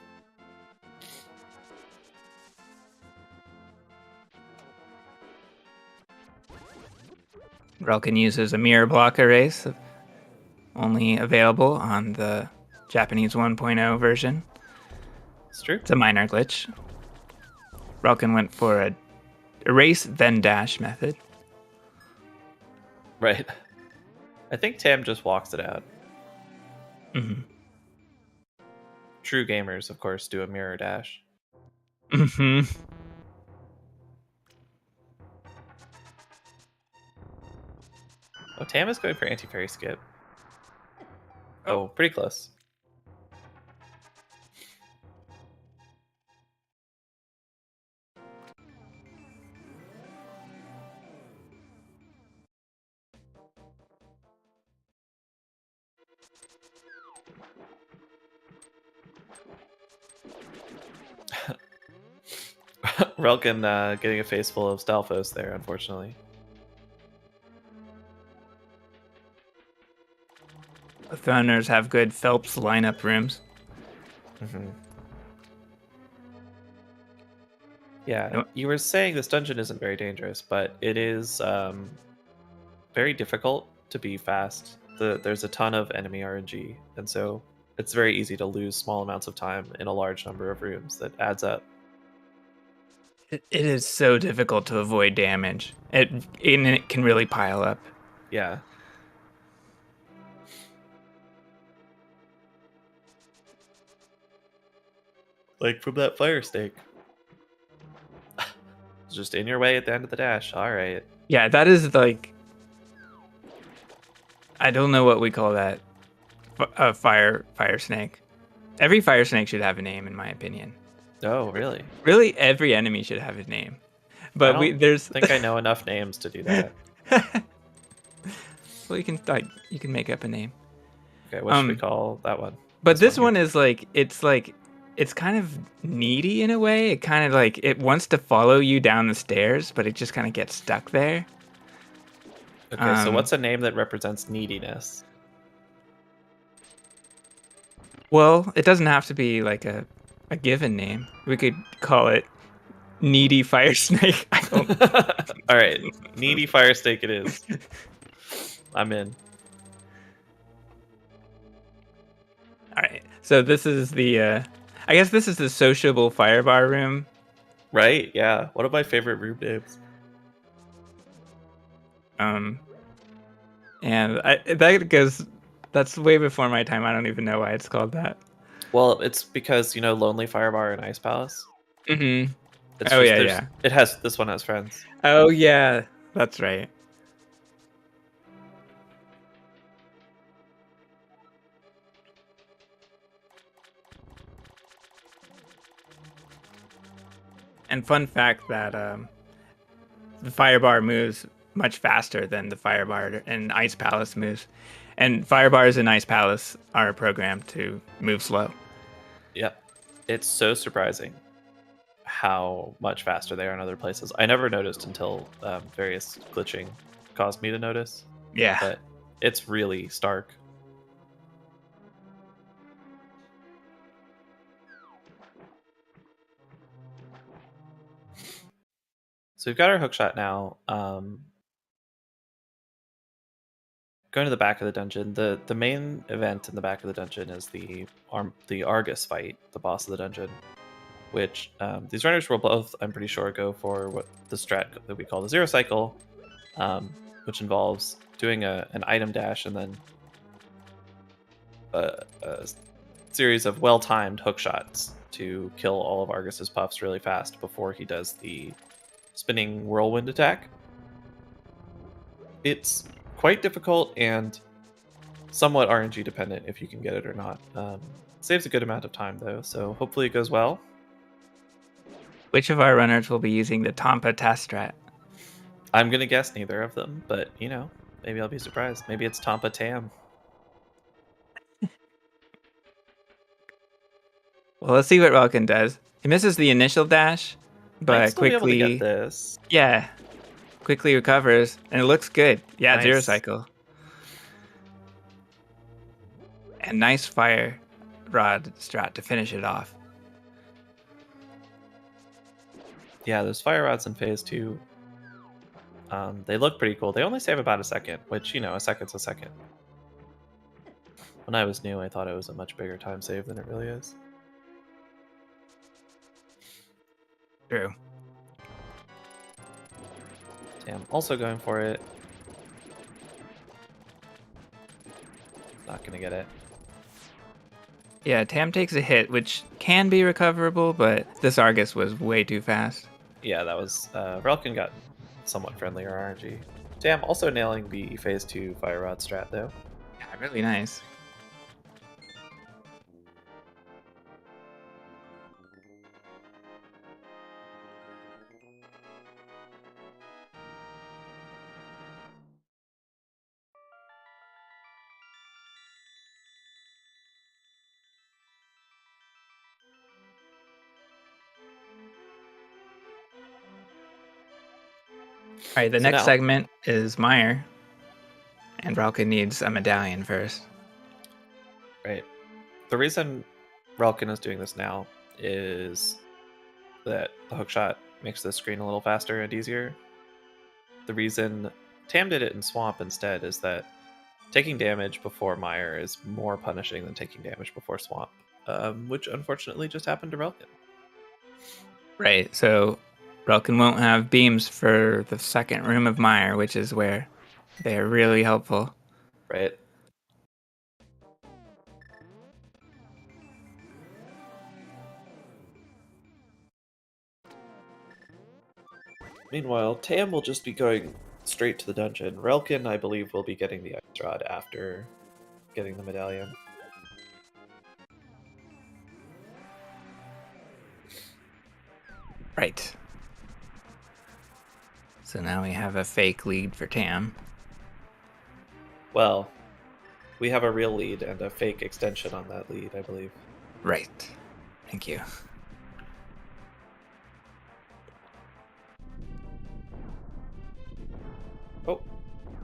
Relkin uses a mirror block erase, only available on the Japanese 1.0 version. It's true. It's a minor glitch. Relkin went for a erase then dash method. Right. I think Tam just walks it out. Mm-hmm. True gamers, of course, do a mirror dash. Mm-hmm. Oh, Tam is going for anti-fairy skip. Oh, pretty close. Relkin getting a face full of Stalfos there, unfortunately. The Thunders have good Phelps lineup rooms. Mm-hmm. Yeah, Nope. you were saying this dungeon isn't very dangerous, but it is very difficult to be fast. There's a ton of enemy RNG, and so it's very easy to lose small amounts of time in a large number of rooms that adds up. It is so difficult to avoid damage. It can really pile up. Yeah. Like from that fire stake. It's just in your way at the end of the dash. All right. Yeah, that is like I don't know what we call that. A fire snake. Every fire snake should have a name, in my opinion. Oh, really? Really, every enemy should have a name. I But don't there's think I know enough names to do that. well, you can make up a name. Okay, what should we call that one? But this one one is it's kind of needy in a way. It kind of like it wants to follow you down the stairs, but it just kind of gets stuck there. Okay, so what's a name that represents neediness? Well, it doesn't have to be like a given name. We could call it Needy Fire Snake. I don't... All right, Needy Fire Snake it is. I'm in. All right. So this is the I guess this is the sociable fire bar room. Right? Yeah. One of my favorite room names. And that's way before my time. I don't even know why it's called that. Well, it's because, Lonely Fire Bar and Ice Palace. Mm-hmm. It's oh, yeah. This one has friends. Oh, yeah. That's right. And fun fact that the fire bar moves much faster than the fire bar and Ice Palace moves. And fire bars and Ice Palace are programmed to move slow. Yep. It's so surprising how much faster they are in other places. I never noticed until various glitching caused me to notice. Yeah. But it's really stark. So we've got our hookshot now. Going to the back of the dungeon. The main event in the back of the dungeon is the Argus fight, the boss of the dungeon, which these runners will both, I'm pretty sure, go for what the strat that we call the zero cycle, which involves doing an item dash and then a series of well-timed hook shots to kill all of Argus's puffs really fast before he does the spinning whirlwind attack. It's quite difficult and somewhat RNG dependent if you can get it or not. Saves a good amount of time though, so hopefully it goes well. Which of our runners will be using the Tampa test strat? I'm gonna guess neither of them, but maybe I'll be surprised. Maybe it's Tampa Tam. Well, let's see what relkin does. He misses the initial dash, but quickly quickly be able to get this. Yeah. Quickly recovers, and it looks good. Yeah, Nice. Zero cycle. And nice fire rod strat to finish it off. Yeah, those fire rods in phase 2, they look pretty cool. They only save about a second, which, a second's a second. When I was new, I thought it was a much bigger time save than it really is. True. Damn, also going for it. Not gonna get it. Yeah, Tam takes a hit, which can be recoverable, but this Argus was way too fast. Yeah, that was... relkin got somewhat friendlier RNG. Tam also nailing the phase 2 fire rod strat, though. Yeah, really nice. All right, the next segment is Meyer, and relkin needs a medallion first. Right. The reason relkin is doing this now is that the hookshot makes the screen a little faster and easier. The reason Tam did it in Swamp instead is that taking damage before Meyer is more punishing than taking damage before Swamp, which unfortunately just happened to relkin. Right, so relkin won't have beams for the second room of Meyer, which is where they are really helpful. Right. Meanwhile, Tam will just be going straight to the dungeon. Relkin, I believe, will be getting the ice rod after getting the medallion. Right. So now we have a fake lead for Tam. Well, we have a real lead and a fake extension on that lead, I believe. Right. Thank you. Oh,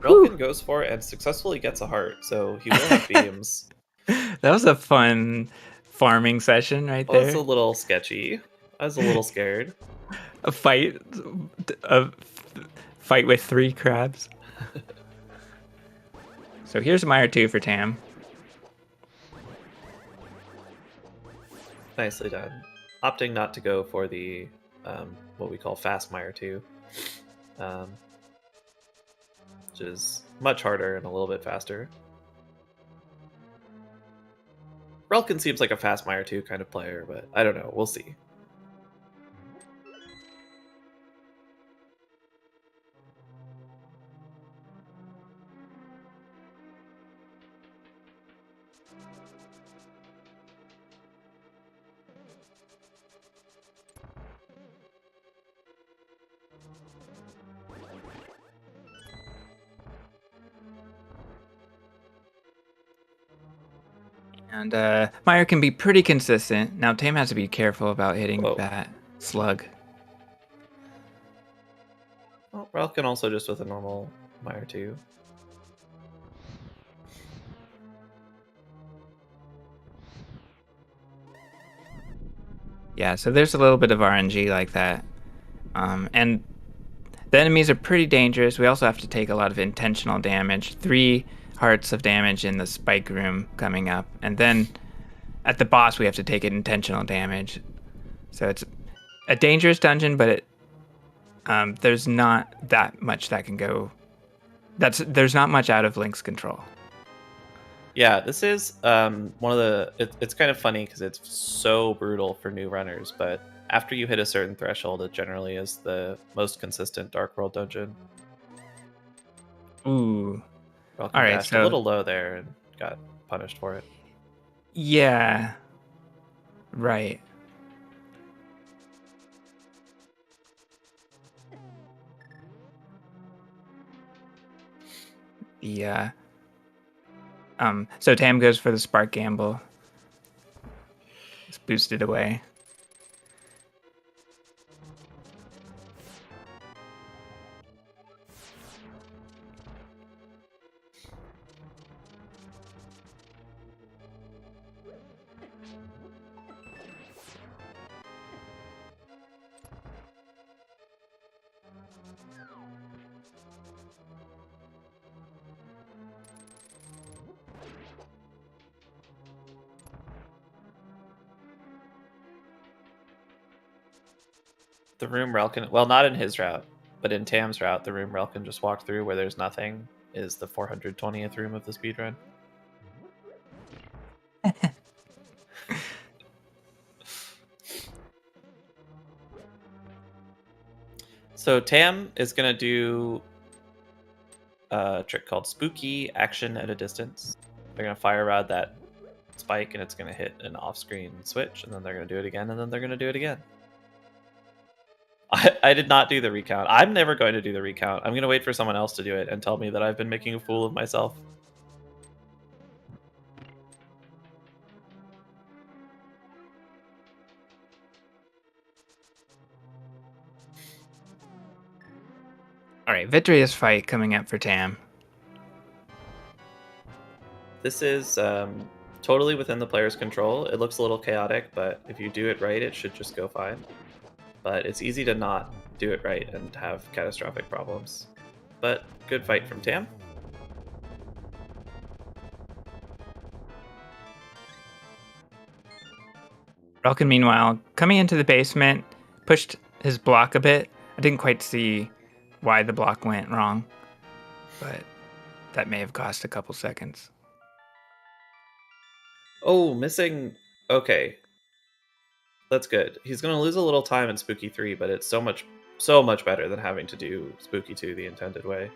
Relkin goes for it and successfully gets a heart, so he will have beams. That was a fun farming session right Well, there. it's a little sketchy. I was a little scared. A fight with 3 crabs. So here's Meyer 2 for Tam. Nicely done. Opting not to go for the what we call fast Meyer 2, which is much harder and a little bit faster. Relkin seems like a fast Meyer 2 kind of player, but I don't know. We'll see. And Meyer can be pretty consistent. Now Tam has to be careful about hitting that slug. Well, Relkin also just with a normal Meyer 2. Yeah, so there's a little bit of RNG like that. And the enemies are pretty dangerous. We also have to take a lot of intentional damage. 3 hearts of damage in the spike room coming up. And then at the boss, we have to take intentional damage. So it's a dangerous dungeon, but there's not that much that can go. There's not much out of Link's control. Yeah, this is one of the. It's kind of funny because it's so brutal for new runners, but after you hit a certain threshold, it generally is the most consistent Dark World dungeon. Ooh. Relkin All right, dashed so a little low there and got punished for it. Yeah. Right. Yeah. So Tam goes for the Spark Gamble. It's boosted away. The room Relkin, well, not in his route, but in Tam's route, the room Relkin just walked through where there's nothing is the 420th room of the speedrun. So Tam is going to do a trick called Spooky Action at a Distance. They're going to fire rod that spike and it's going to hit an off-screen switch, and then they're going to do it again, and then they're going to do it again. I did not do the recount. I'm never going to do the recount. I'm going to wait for someone else to do it and tell me that I've been making a fool of myself. All right, victorious fight coming up for Tam. This is totally within the player's control. It looks a little chaotic, but if you do it right, it should just go fine. But it's easy to not do it right and have catastrophic problems. But good fight from Tam. Relkin, meanwhile, coming into the basement, pushed his block a bit. I didn't quite see why the block went wrong, but that may have cost a couple seconds. Oh, missing. Okay. That's good. He's going to lose a little time in Spooky 3, but it's so much so much better than having to do Spooky 2 the intended way.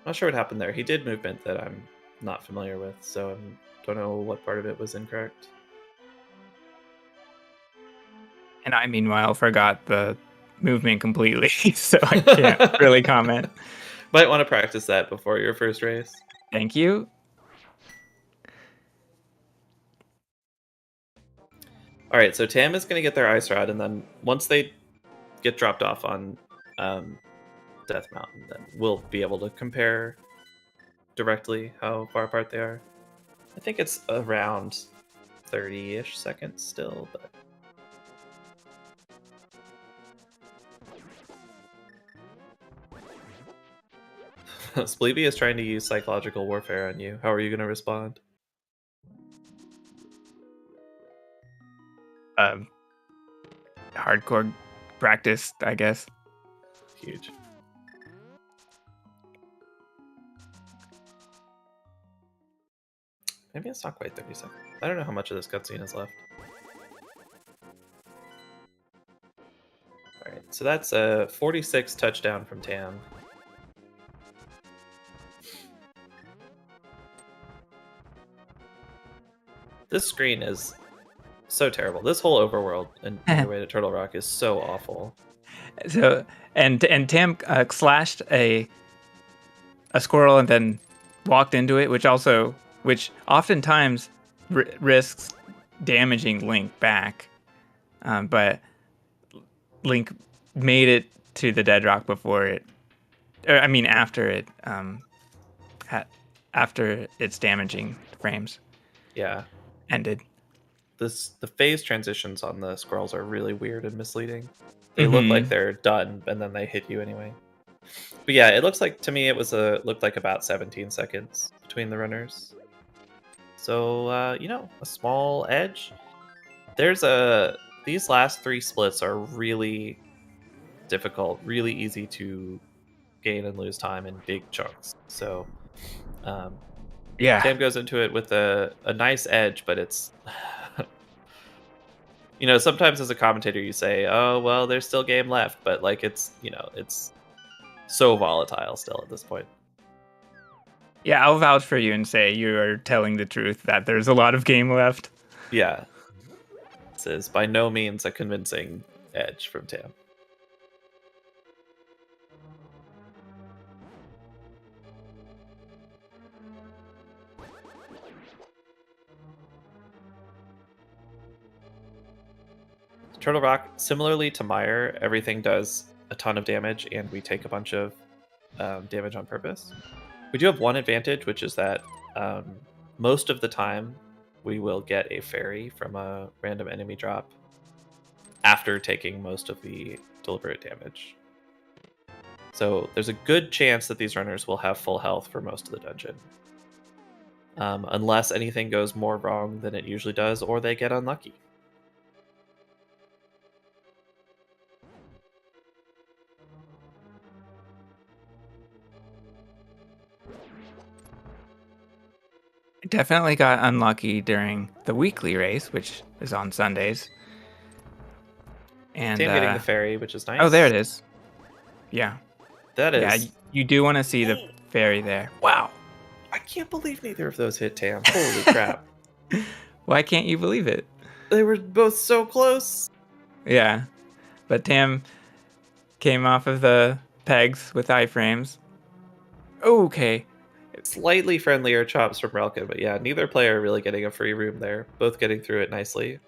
Not sure what happened there. He did movement that I'm not familiar with, so I don't know what part of it was incorrect. And I, meanwhile, forgot the movement completely, so I can't really comment. Might want to practice that before your first race. Thank you. All right, so Tam is going to get their ice rod, and then once they get dropped off on Death Mountain, then we'll be able to compare directly how far apart they are. I think it's around 30-ish seconds still, but Spleeby is trying to use psychological warfare on you. How are you going to respond? Hardcore practice, I guess. Huge. Maybe it's not quite 30 seconds. I don't know how much of this cutscene is left. Alright, so that's a 46 touchdown from Tam. This screen is so terrible. This whole overworld in Your Way to Turtle Rock is so awful. So and Tam slashed a squirrel and then walked into it, which oftentimes risks damaging Link back. But Link made it to the dead rock before it, after its damaging frames. Yeah. Ended. The phase transitions on the squirrels are really weird and misleading. They look like they're done, and then they hit you anyway. But yeah, it looks like, to me, looked like about 17 seconds between the runners. So, a small edge. These last 3 splits are really difficult, really easy to gain and lose time in big chunks. So, yeah, Tam goes into it with a nice edge, but it's sometimes as a commentator you say, oh well, there's still game left, but like it's so volatile still at this point. Yeah, I'll vouch for you and say you are telling the truth that there's a lot of game left. Yeah, this is by no means a convincing edge from Tam. Turtle Rock, similarly to Mire, everything does a ton of damage, and we take a bunch of damage on purpose. We do have one advantage, which is that most of the time we will get a fairy from a random enemy drop after taking most of the deliberate damage. So there's a good chance that these runners will have full health for most of the dungeon. Unless anything goes more wrong than it usually does, or they get unlucky. Definitely got unlucky during the weekly race, which is on Sundays. And Tam getting the fairy, which is nice. Oh, there it is. Yeah. That is. Yeah, you do want to see the fairy there. Wow. I can't believe neither of those hit Tam. Holy crap. Why can't you believe it? They were both so close. Yeah. But Tam came off of the pegs with iframes. Okay. Slightly friendlier chops from relkin, but yeah, neither player really getting a free room there. Both getting through it nicely.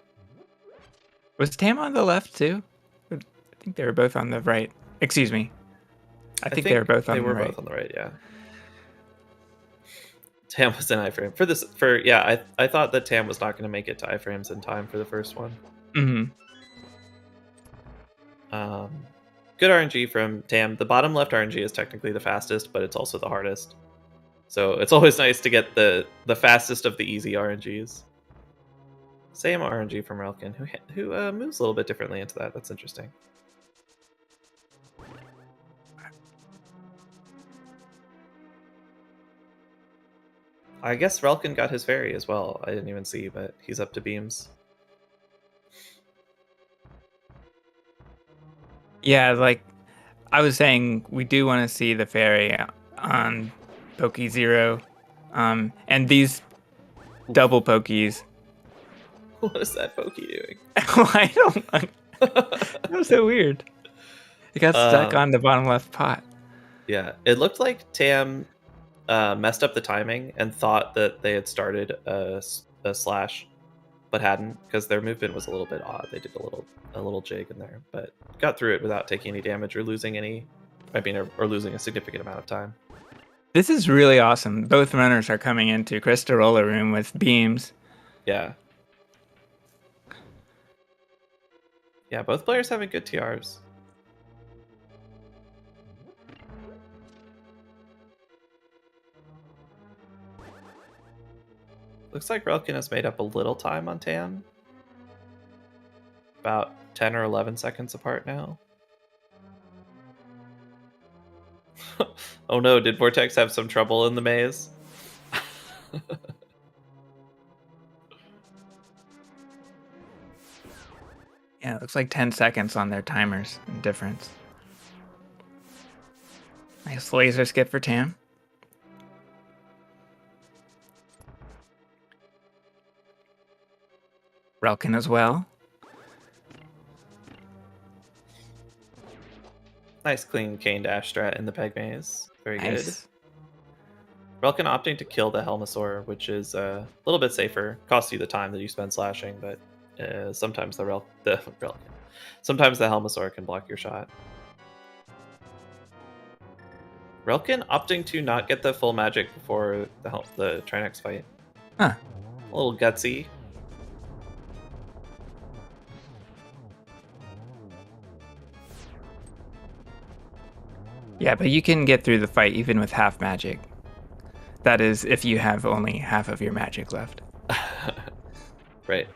Was Tam on the left too? I think they were both on the right. Excuse me. I think they were both on the right. They were both on the right, yeah. Tam was in iframe. I thought that Tam was not going to make it to iframes in time for the first one. Mm-hmm. Good RNG from Tam. The bottom left RNG is technically the fastest, but it's also the hardest. So it's always nice to get the fastest of the easy RNGs. Same RNG from Relkin, who moves a little bit differently into that. That's interesting. I guess Relkin got his fairy as well. I didn't even see, but he's up to beams. Yeah, like I was saying, we do want to see the fairy on Poke Zero. And these double Pokies. What is that Pokey doing? I don't. That was so weird. It got stuck on the bottom left pot. Yeah, it looked like Tam messed up the timing and thought that they had started a slash, but hadn't, because their movement was a little bit odd. They did a little jig in there, but got through it without taking any damage or losing any. I mean, or losing a significant amount of time. This is really awesome. Both runners are coming into Crystal Roller Room with beams. Yeah. Yeah, both players having good TRs. Looks like Relkin has made up a little time on Tam. About 10 or 11 seconds apart now. Oh no, did Vortex have some trouble in the maze? Yeah, it looks like 10 seconds on their timers in difference. Nice laser skip for Tam. Relkin as well. Nice clean cane dash strat in the peg maze. Very Nice. good. Relkin opting to kill the Helmasaur, which is a little bit safer. Costs you the time that you spend slashing, but sometimes sometimes the Helmasaur can block your shot. Relkin opting to not get the full magic before the Trinex fight. Huh. A little gutsy. Yeah, but you can get through the fight even with half magic. That is, if you have only half of your magic left. Right.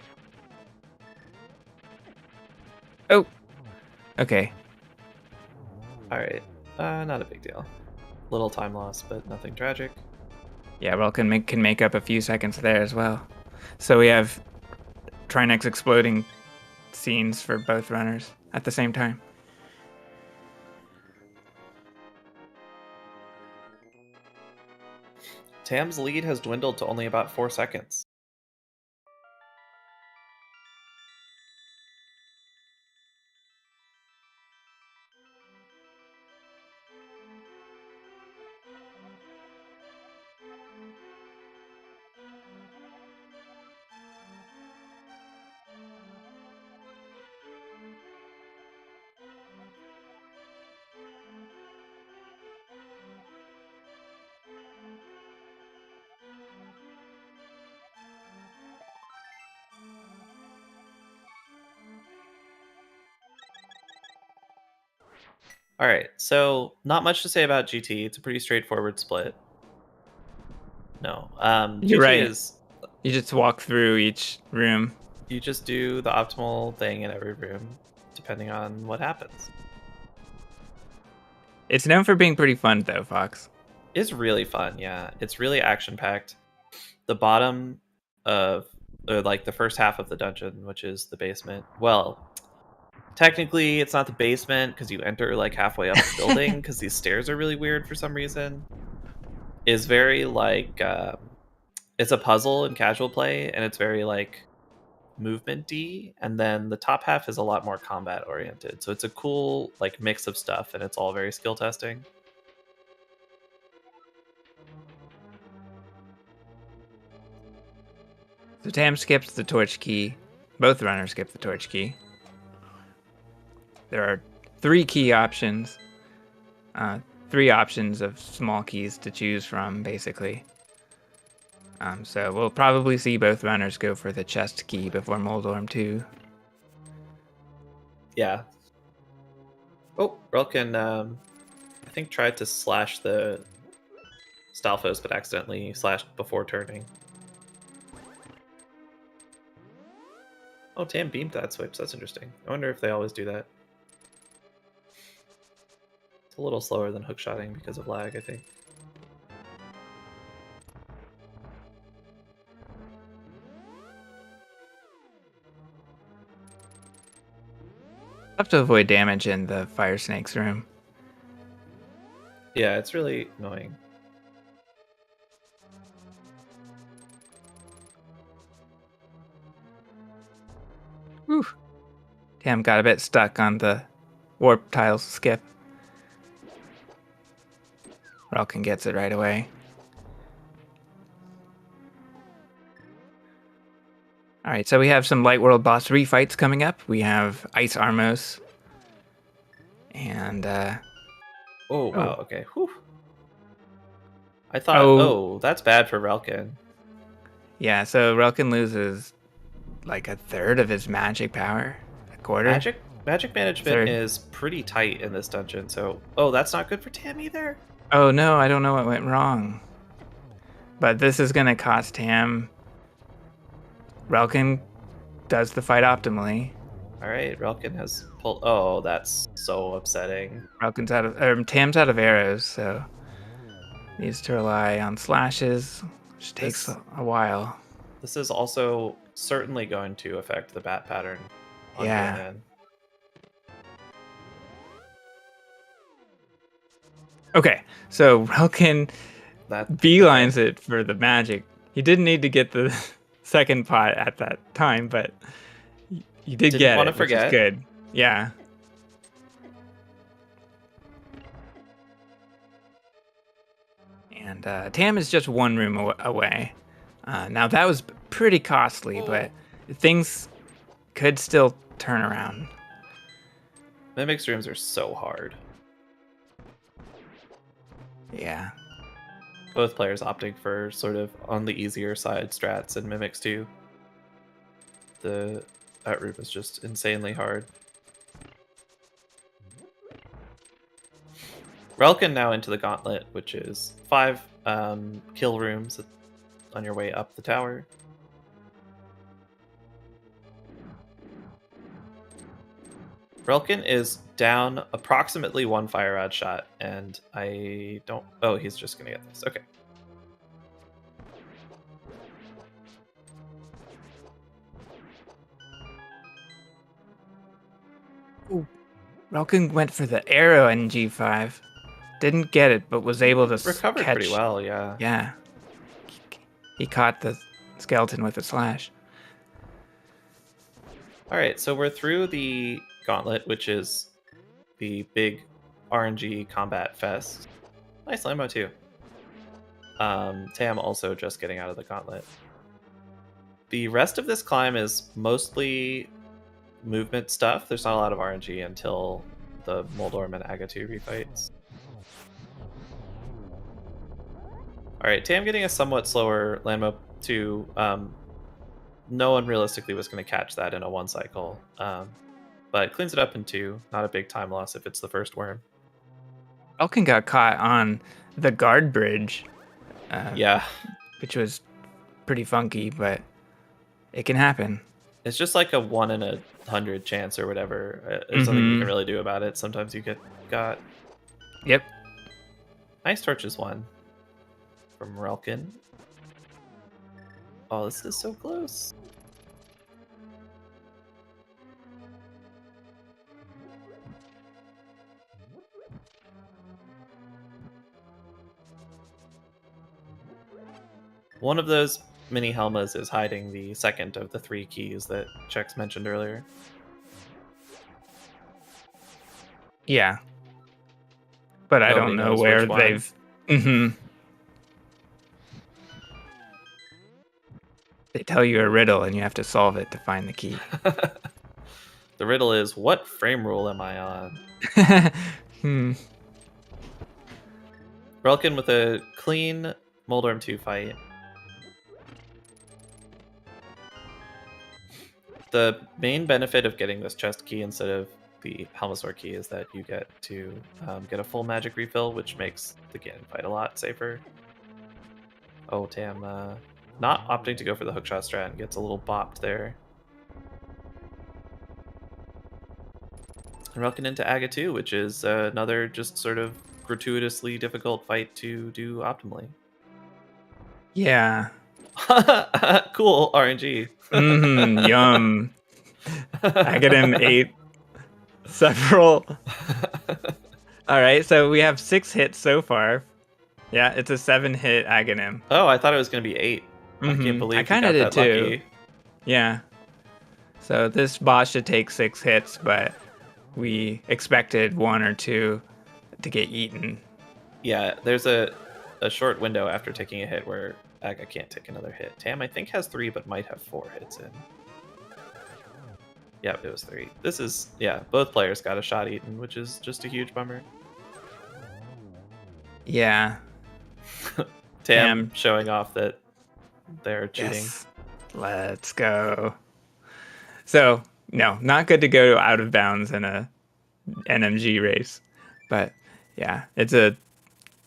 Oh. Okay. Alright. Not a big deal. Little time loss, but nothing tragic. Yeah, Relkin can make up a few seconds there as well. So we have Trinex exploding scenes for both runners at the same time. Tam's lead has dwindled to only about 4 seconds. All right, so not much to say about GT. It's a pretty straightforward split. No, You're GT right. is You just walk through each room. you just do the optimal thing in every room, depending on what happens. It's known for being pretty fun, though, Fox. It's really fun, yeah. It's really action packed. The bottom of, or like the first half of the dungeon, which is the basement. Well, technically, it's not the basement because you enter like halfway up the building because these stairs are really weird for some reason. Is very like it's a puzzle in casual play, and it's very like movement-y, and then the top half is a lot more combat oriented. So it's a cool like mix of stuff, and it's all very skill testing. So Tam skips the torch key. Both runners skip the torch key. There are 3 key options. 3 options of small keys to choose from, basically. So we'll probably see both runners go for the chest key before Moldorm 2. Yeah. Oh, Relkin, I think tried to slash the Stalfos, but accidentally slashed before turning. Oh, Tam beamed that switch. That's interesting. I wonder if they always do that. It's a little slower than hookshotting because of lag, I think. Have to avoid damage in the fire snake's room. Yeah, it's really annoying. Whew. Damn, got a bit stuck on the warp tiles skip. Relkin gets it right away. Alright, so we have some Light World Boss 3 fights coming up. We have Ice Armos. And, Oh, wow, okay. Whew. I thought, that's bad for Relkin. Yeah, so Relkin loses like a third of his magic power. A quarter? Magic management is pretty tight in this dungeon, so... Oh, that's not good for Tam either? Oh no, I don't know what went wrong. But this is going to cost Tam. Relkin does the fight optimally. Alright, Relkin has pulled... Oh, that's so upsetting. Relkin's out of... Tam's out of arrows, so... Needs to rely on slashes, which takes a while. This is also certainly going to affect the bat pattern on Ganon. Okay, so Relkin beelines it for the magic. He didn't need to get the second pot at that time, but he did get it, which is good. Yeah. And Tam is just one room away. Now that was pretty costly, but things could still turn around. Mimic's rooms are so hard. Yeah. Both players opting for sort of on the easier side strats, and Mimics too. That room is just insanely hard. Relkin now into the gauntlet, which is 5 kill rooms on your way up the tower. Relkin is down approximately 1 fire rod shot, and I don't... Oh, he's just gonna get this. Okay. Ooh. Relkin went for the arrow in G5. Didn't get it, but was able to recover pretty well, yeah. Yeah. He caught the skeleton with a slash. Alright, so we're through the gauntlet, which is the big RNG combat fest. Nice Lambo too. Tam also just getting out of the gauntlet. The rest of this climb is mostly movement stuff. There's not a lot of RNG until the Moldorm and Agatu refights. Alright, Tam getting a somewhat slower Lambo 2. No one realistically was going to catch that in a 1 cycle. But cleans it up in 2. Not a big time loss if it's the first worm. Relkin got caught on the guard bridge. Yeah. Which was pretty funky, but it can happen. It's just like a 1 in 100 chance or whatever. There's nothing you can really do about it. Sometimes you get got. Yep. Nice torches 1 from Relkin. Oh, this is so close. One of those mini Helmas is hiding the second of the 3 keys that Chex mentioned earlier. Yeah. But I don't know where they've... They tell you a riddle and you have to solve it to find the key. The riddle is, what frame rule am I on? Relkin with a clean Moldorm 2 fight. The main benefit of getting this chest key instead of the Helmasaur key is that you get to get a full magic refill, which makes the Ganon fight a lot safer. Oh, Tam, not opting to go for the hookshot strat and gets a little bopped there. And Relkin into Agatu, which is another just sort of gratuitously difficult fight to do optimally. Yeah. Cool RNG. Yum. Agadim ate several. All right, so we have 6 hits so far. Yeah, it's a 7-hit Aghanim. Oh, I thought it was going to be 8. I can't believe I you kind got of did that too. lucky. Yeah. So this boss should take 6 hits, but we expected 1 or 2 to get eaten. Yeah, there's a short window after taking a hit where Aga can't take another hit. Tam, I think, has 3, but might have 4 hits in. Yeah, it was 3. This is, yeah, both players got a shot eaten, which is just a huge bummer. Yeah. Tam showing off that they're cheating. Yes. Let's go. So, no, not good to go out of bounds in a NMG race. But yeah, it's a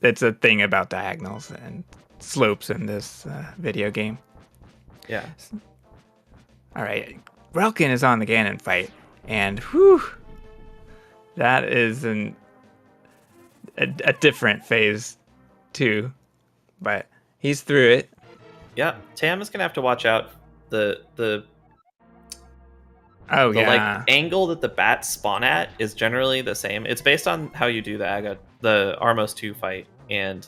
thing about diagonals and slopes in this video game. Yeah. All right, Relkin is on the Ganon fight, and whew, that is a different phase too, but he's through it. Yeah, Tam is gonna have to watch out. The yeah, like angle that the bats spawn at is generally the same. It's based on how you do the Armos 2 fight, and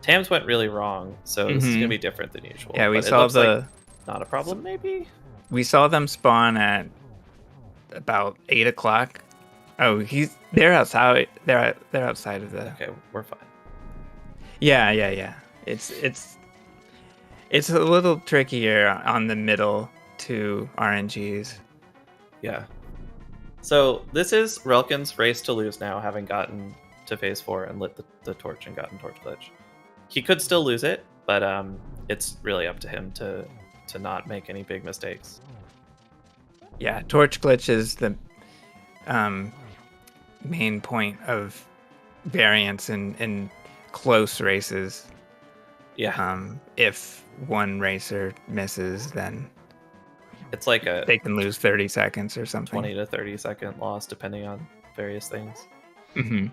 Tam's went really wrong, so this is gonna be different than usual. Yeah, but it looks like not a problem, maybe. We saw them spawn at about 8 o'clock. Oh, they're outside. They're outside of the. Okay, we're fine. Yeah. It's a little trickier on the middle 2 RNGs. Yeah. So this is Relkin's race to lose now, having gotten to phase 4 and lit the torch and gotten torch glitch. He could still lose it, but it's really up to him to not make any big mistakes. Yeah, torch glitch is the main point of variance in close races. Yeah. If one racer misses, then it's like they can lose 30 seconds or something. 20 to 30 second loss, depending on various things. Mm-hmm.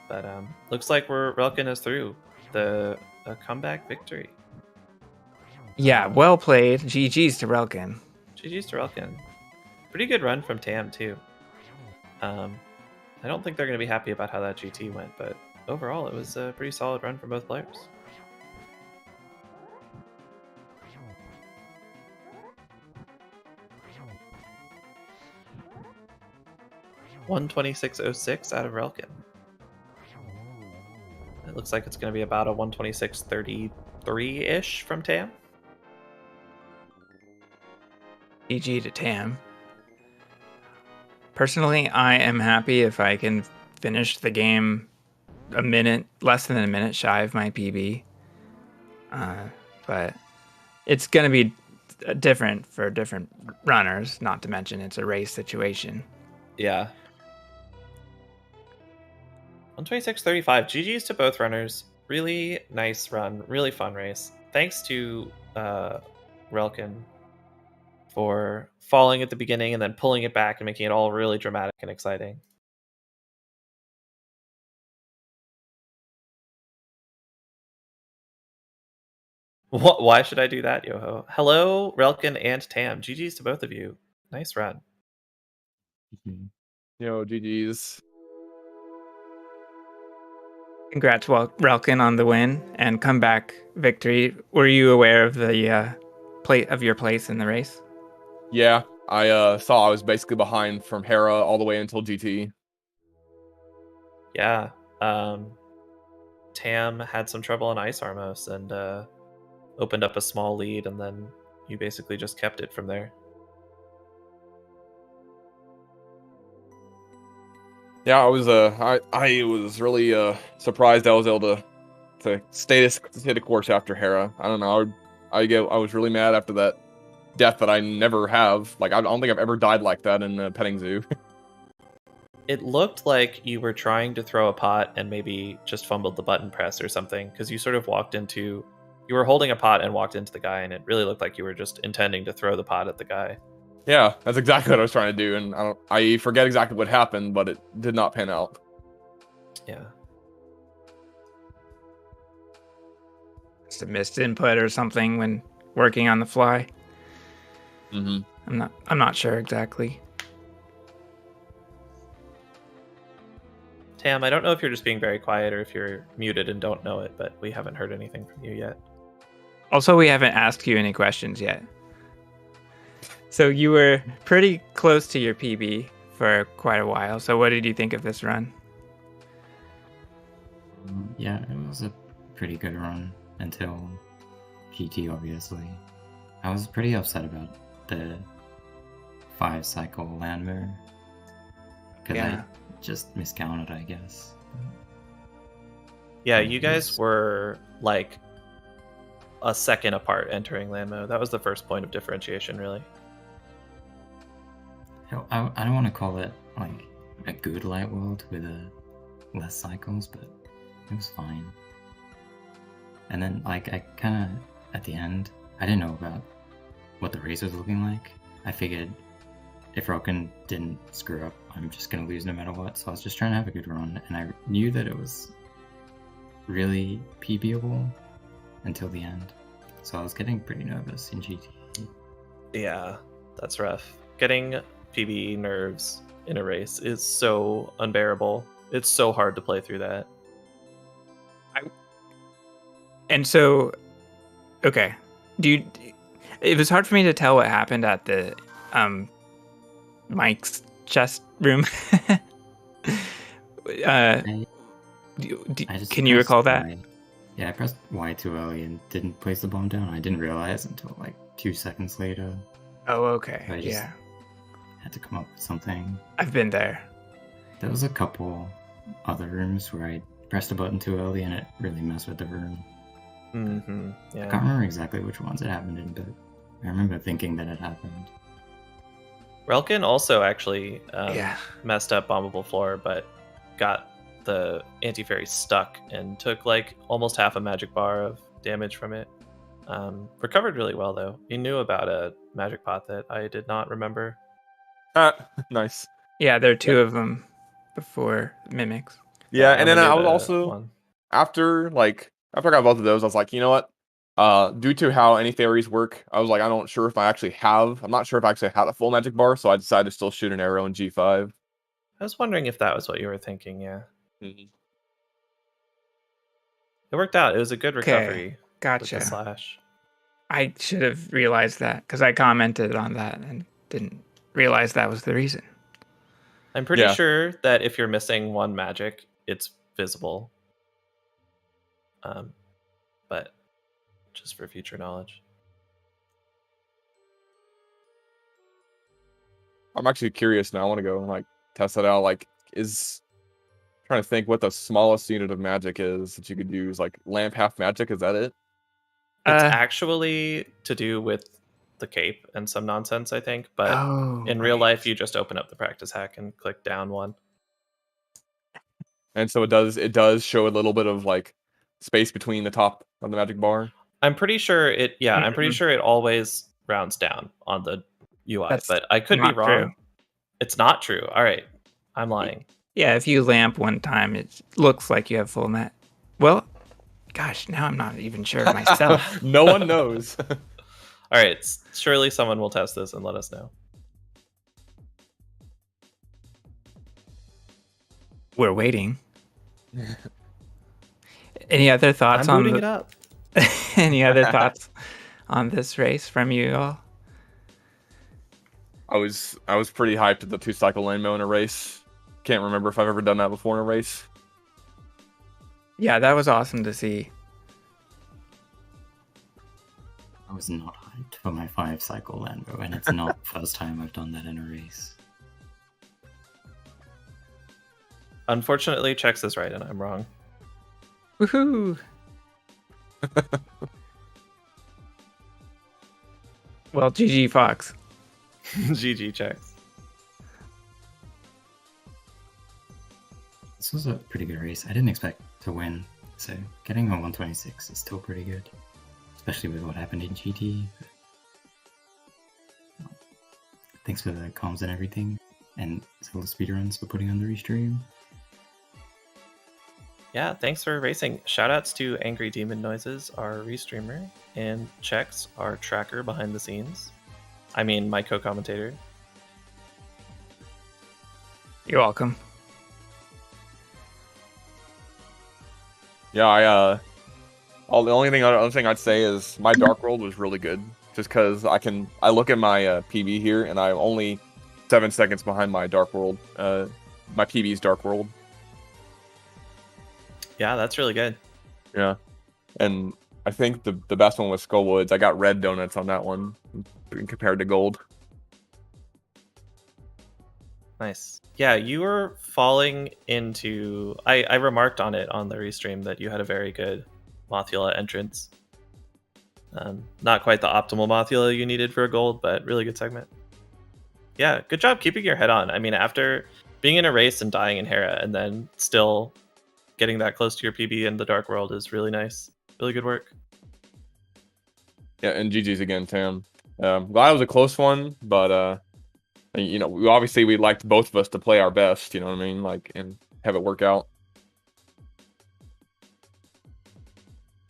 But looks like Relkin is through a comeback victory. Yeah, well played. GG's to Relkin. GG's to Relkin. Pretty good run from Tam too. I don't think they're going to be happy about how that GT went, but overall it was a pretty solid run from both players. $126.06 out of Relkin. It looks like it's going to be about a 126.33-ish from Tam. GG to Tam. Personally, I am happy if I can finish the game less than a minute shy of my PB. But it's going to be different for different runners, not to mention it's a race situation. Yeah. 126.35. GG's to both runners. Really nice run. Really fun race. Thanks to Relkin for falling at the beginning and then pulling it back and making it all really dramatic and exciting. Why should I do that, Yoho? Hello, Relkin and Tam. GG's to both of you. Nice run. GG's. Congrats, Relkin, on the win and comeback victory. Were you aware of the your place in the race? Yeah, I saw I was basically behind from Hera all the way until GT. Yeah, Tam had some trouble on Ice Armos and opened up a small lead, and then you basically just kept it from there. Yeah, I was really surprised I was able to stay the course after Hera. I don't know. I was really mad after that death that I never have. Like, I don't think I've ever died like that in a petting zoo. It looked like you were trying to throw a pot and maybe just fumbled the button press or something, because you sort of you were holding a pot and walked into the guy, and it really looked like you were just intending to throw the pot at the guy. Yeah, that's exactly what I was trying to do, and I forget exactly what happened, but it did not pan out. Yeah. Just a missed input or something when working on the fly. Mm-hmm. I'm not sure exactly. Tam, I don't know if you're just being very quiet or if you're muted and don't know it, but we haven't heard anything from you yet. Also, we haven't asked you any questions yet. So you were pretty close to your PB for quite a while. So what did you think of this run? Yeah, it was a pretty good run until GT, obviously. I was pretty upset about the 5-cycle landwehr because Yeah. I just miscounted, I guess. Yeah, Yeah, you it guys was- were like a second apart entering Landmo. That was the first point of differentiation, really. Hell, I don't want to call it like a good light world with less cycles, but it was fine. And then like I kind of at the end, I didn't know about what the race was looking like. I figured if relkin didn't screw up, I'm just gonna lose no matter what. So I was just trying to have a good run, and I knew that it was really PBable until the end. So I was getting pretty nervous in GT. Yeah, that's rough. Getting PB nerves in a race is so unbearable. It's so hard to play through that. And so, okay, it was hard for me to tell what happened at the Mike's chest room. I just Can you pressed recall that? Y. Yeah, I pressed Y too early and didn't place the bomb down. I didn't realize until like 2 seconds later. Oh, okay. I just- Yeah, Had to come up with something. I've been there. There was a couple other rooms where I pressed a button too early and it really messed with the room. Mm-hmm. I Yeah. can't remember exactly which ones it happened in, but I remember thinking that it happened. Relkin also actually Yeah. messed up bombable floor, but got the anti-fairy stuck and took like almost half a magic bar of damage from it. Recovered really well though. He knew about a magic pot that I did not remember. Nice. Yeah, there are two of them before mimics. Yeah, and then only I knew was the also one. after I got both of those. I was like, you know what? Due to how any fairies work, I was like, I'm not sure if I actually have a full magic bar, so I decided to still shoot an arrow in G5. I was wondering if that was what you were thinking. Yeah, Mhm. it worked out. It was a good Okay, recovery with the Gotcha. slash. I should have realized that because I commented on that and didn't realize that was the reason. I'm pretty Yeah. sure that if you're missing one magic, it's visible. But just for future knowledge. I'm actually curious now. I want to go and like test that out. Like, trying to think what the smallest unit of magic is that you could use. Like lamp half magic. Is that it? It's Uh, actually to do with the cape and some nonsense, I think. But Oh, in real right. life, you just open up the practice hack and click down one. And so it does show a little bit of like space between the top of the magic bar. I'm pretty sure it. Yeah, I'm pretty Mhm. sure it always rounds down on the UI. That's but I could be not wrong. true. It's not true. All right, I'm lying. Yeah, if you lamp one time, it looks like you have full mat. Well, gosh, now I'm not even sure myself. No one knows. All right, surely someone will test this and let us know. We're waiting. Any other thoughts I'm on booting it up. any other thoughts on this race from you all? I was pretty hyped at the 2-cycle landmo in a race. Can't remember if I've ever done that before in a race. Yeah, that was awesome to see. I was not hyped for my 5-cycle landwehr, and it's not the first time I've done that in a race. Unfortunately, Chex is right and I'm wrong. Woohoo! Well, GG Fox. GG Chex. This was a pretty good race. I didn't expect to win, so getting a 126 is still pretty good, especially with what happened in GT. Thanks for the comms and everything, and ZeldaSpeedRuns for putting on the restream. Yeah, thanks for racing. Shoutouts to Angry Demon Noises, our restreamer, and Chex, our tracker behind the scenes. I mean, my co-commentator. You're welcome. Yeah, the only other thing I'd say is my Dark World was really good, just because I look at my PB here and I'm only 7 seconds behind my Dark World. My PB's Dark World. Yeah, that's really good. Yeah, and I think the best one was Skullwoods. I got red donuts on that one compared to gold. Nice. Yeah, you were falling into. I remarked on it on the restream that you had a very good Mothula entrance. Not quite the optimal Mothula you needed for a gold, but really good segment. Yeah, good job keeping your head on. I mean, after being in a race and dying in Hera, and then still getting that close to your PB in the Dark World is really nice. Really good work. Yeah, and GG's again, Tam. Glad it was a close one, but you know, we'd liked both of us to play our best. You know what I mean? Like, and have it work out.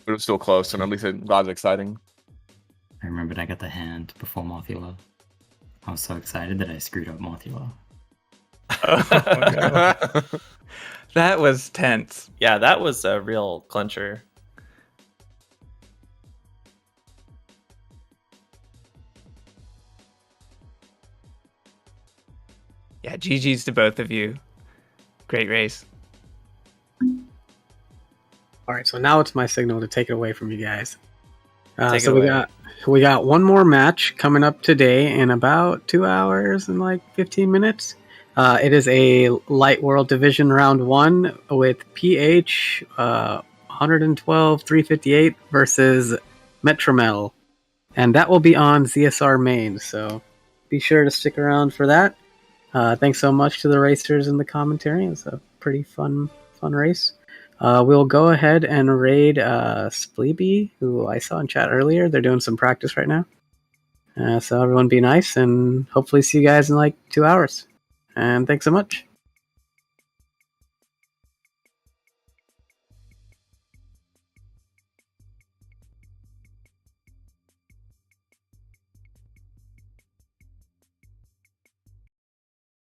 But it was still close, and at least glad it's exciting. I remembered I got the hand before Mothula. I was so excited that I screwed up Mothula. Oh, no. That was tense. Yeah, that was a real clincher. Yeah, GG's to both of you. Great race. All right, so now it's my signal to take it away from you guys. Take it So away. we got one more match coming up today in about 2 hours and like 15 minutes. It is a Light World Division Round 1 with PH 112 358 versus Metromel, and that will be on ZSR main. So be sure to stick around for that. Thanks so much to the racers in the commentary. It's a pretty fun race. We'll go ahead and raid Spleeby, who I saw in chat earlier. They're doing some practice right now. So everyone be nice, and hopefully see you guys in like 2 hours. And thanks so much.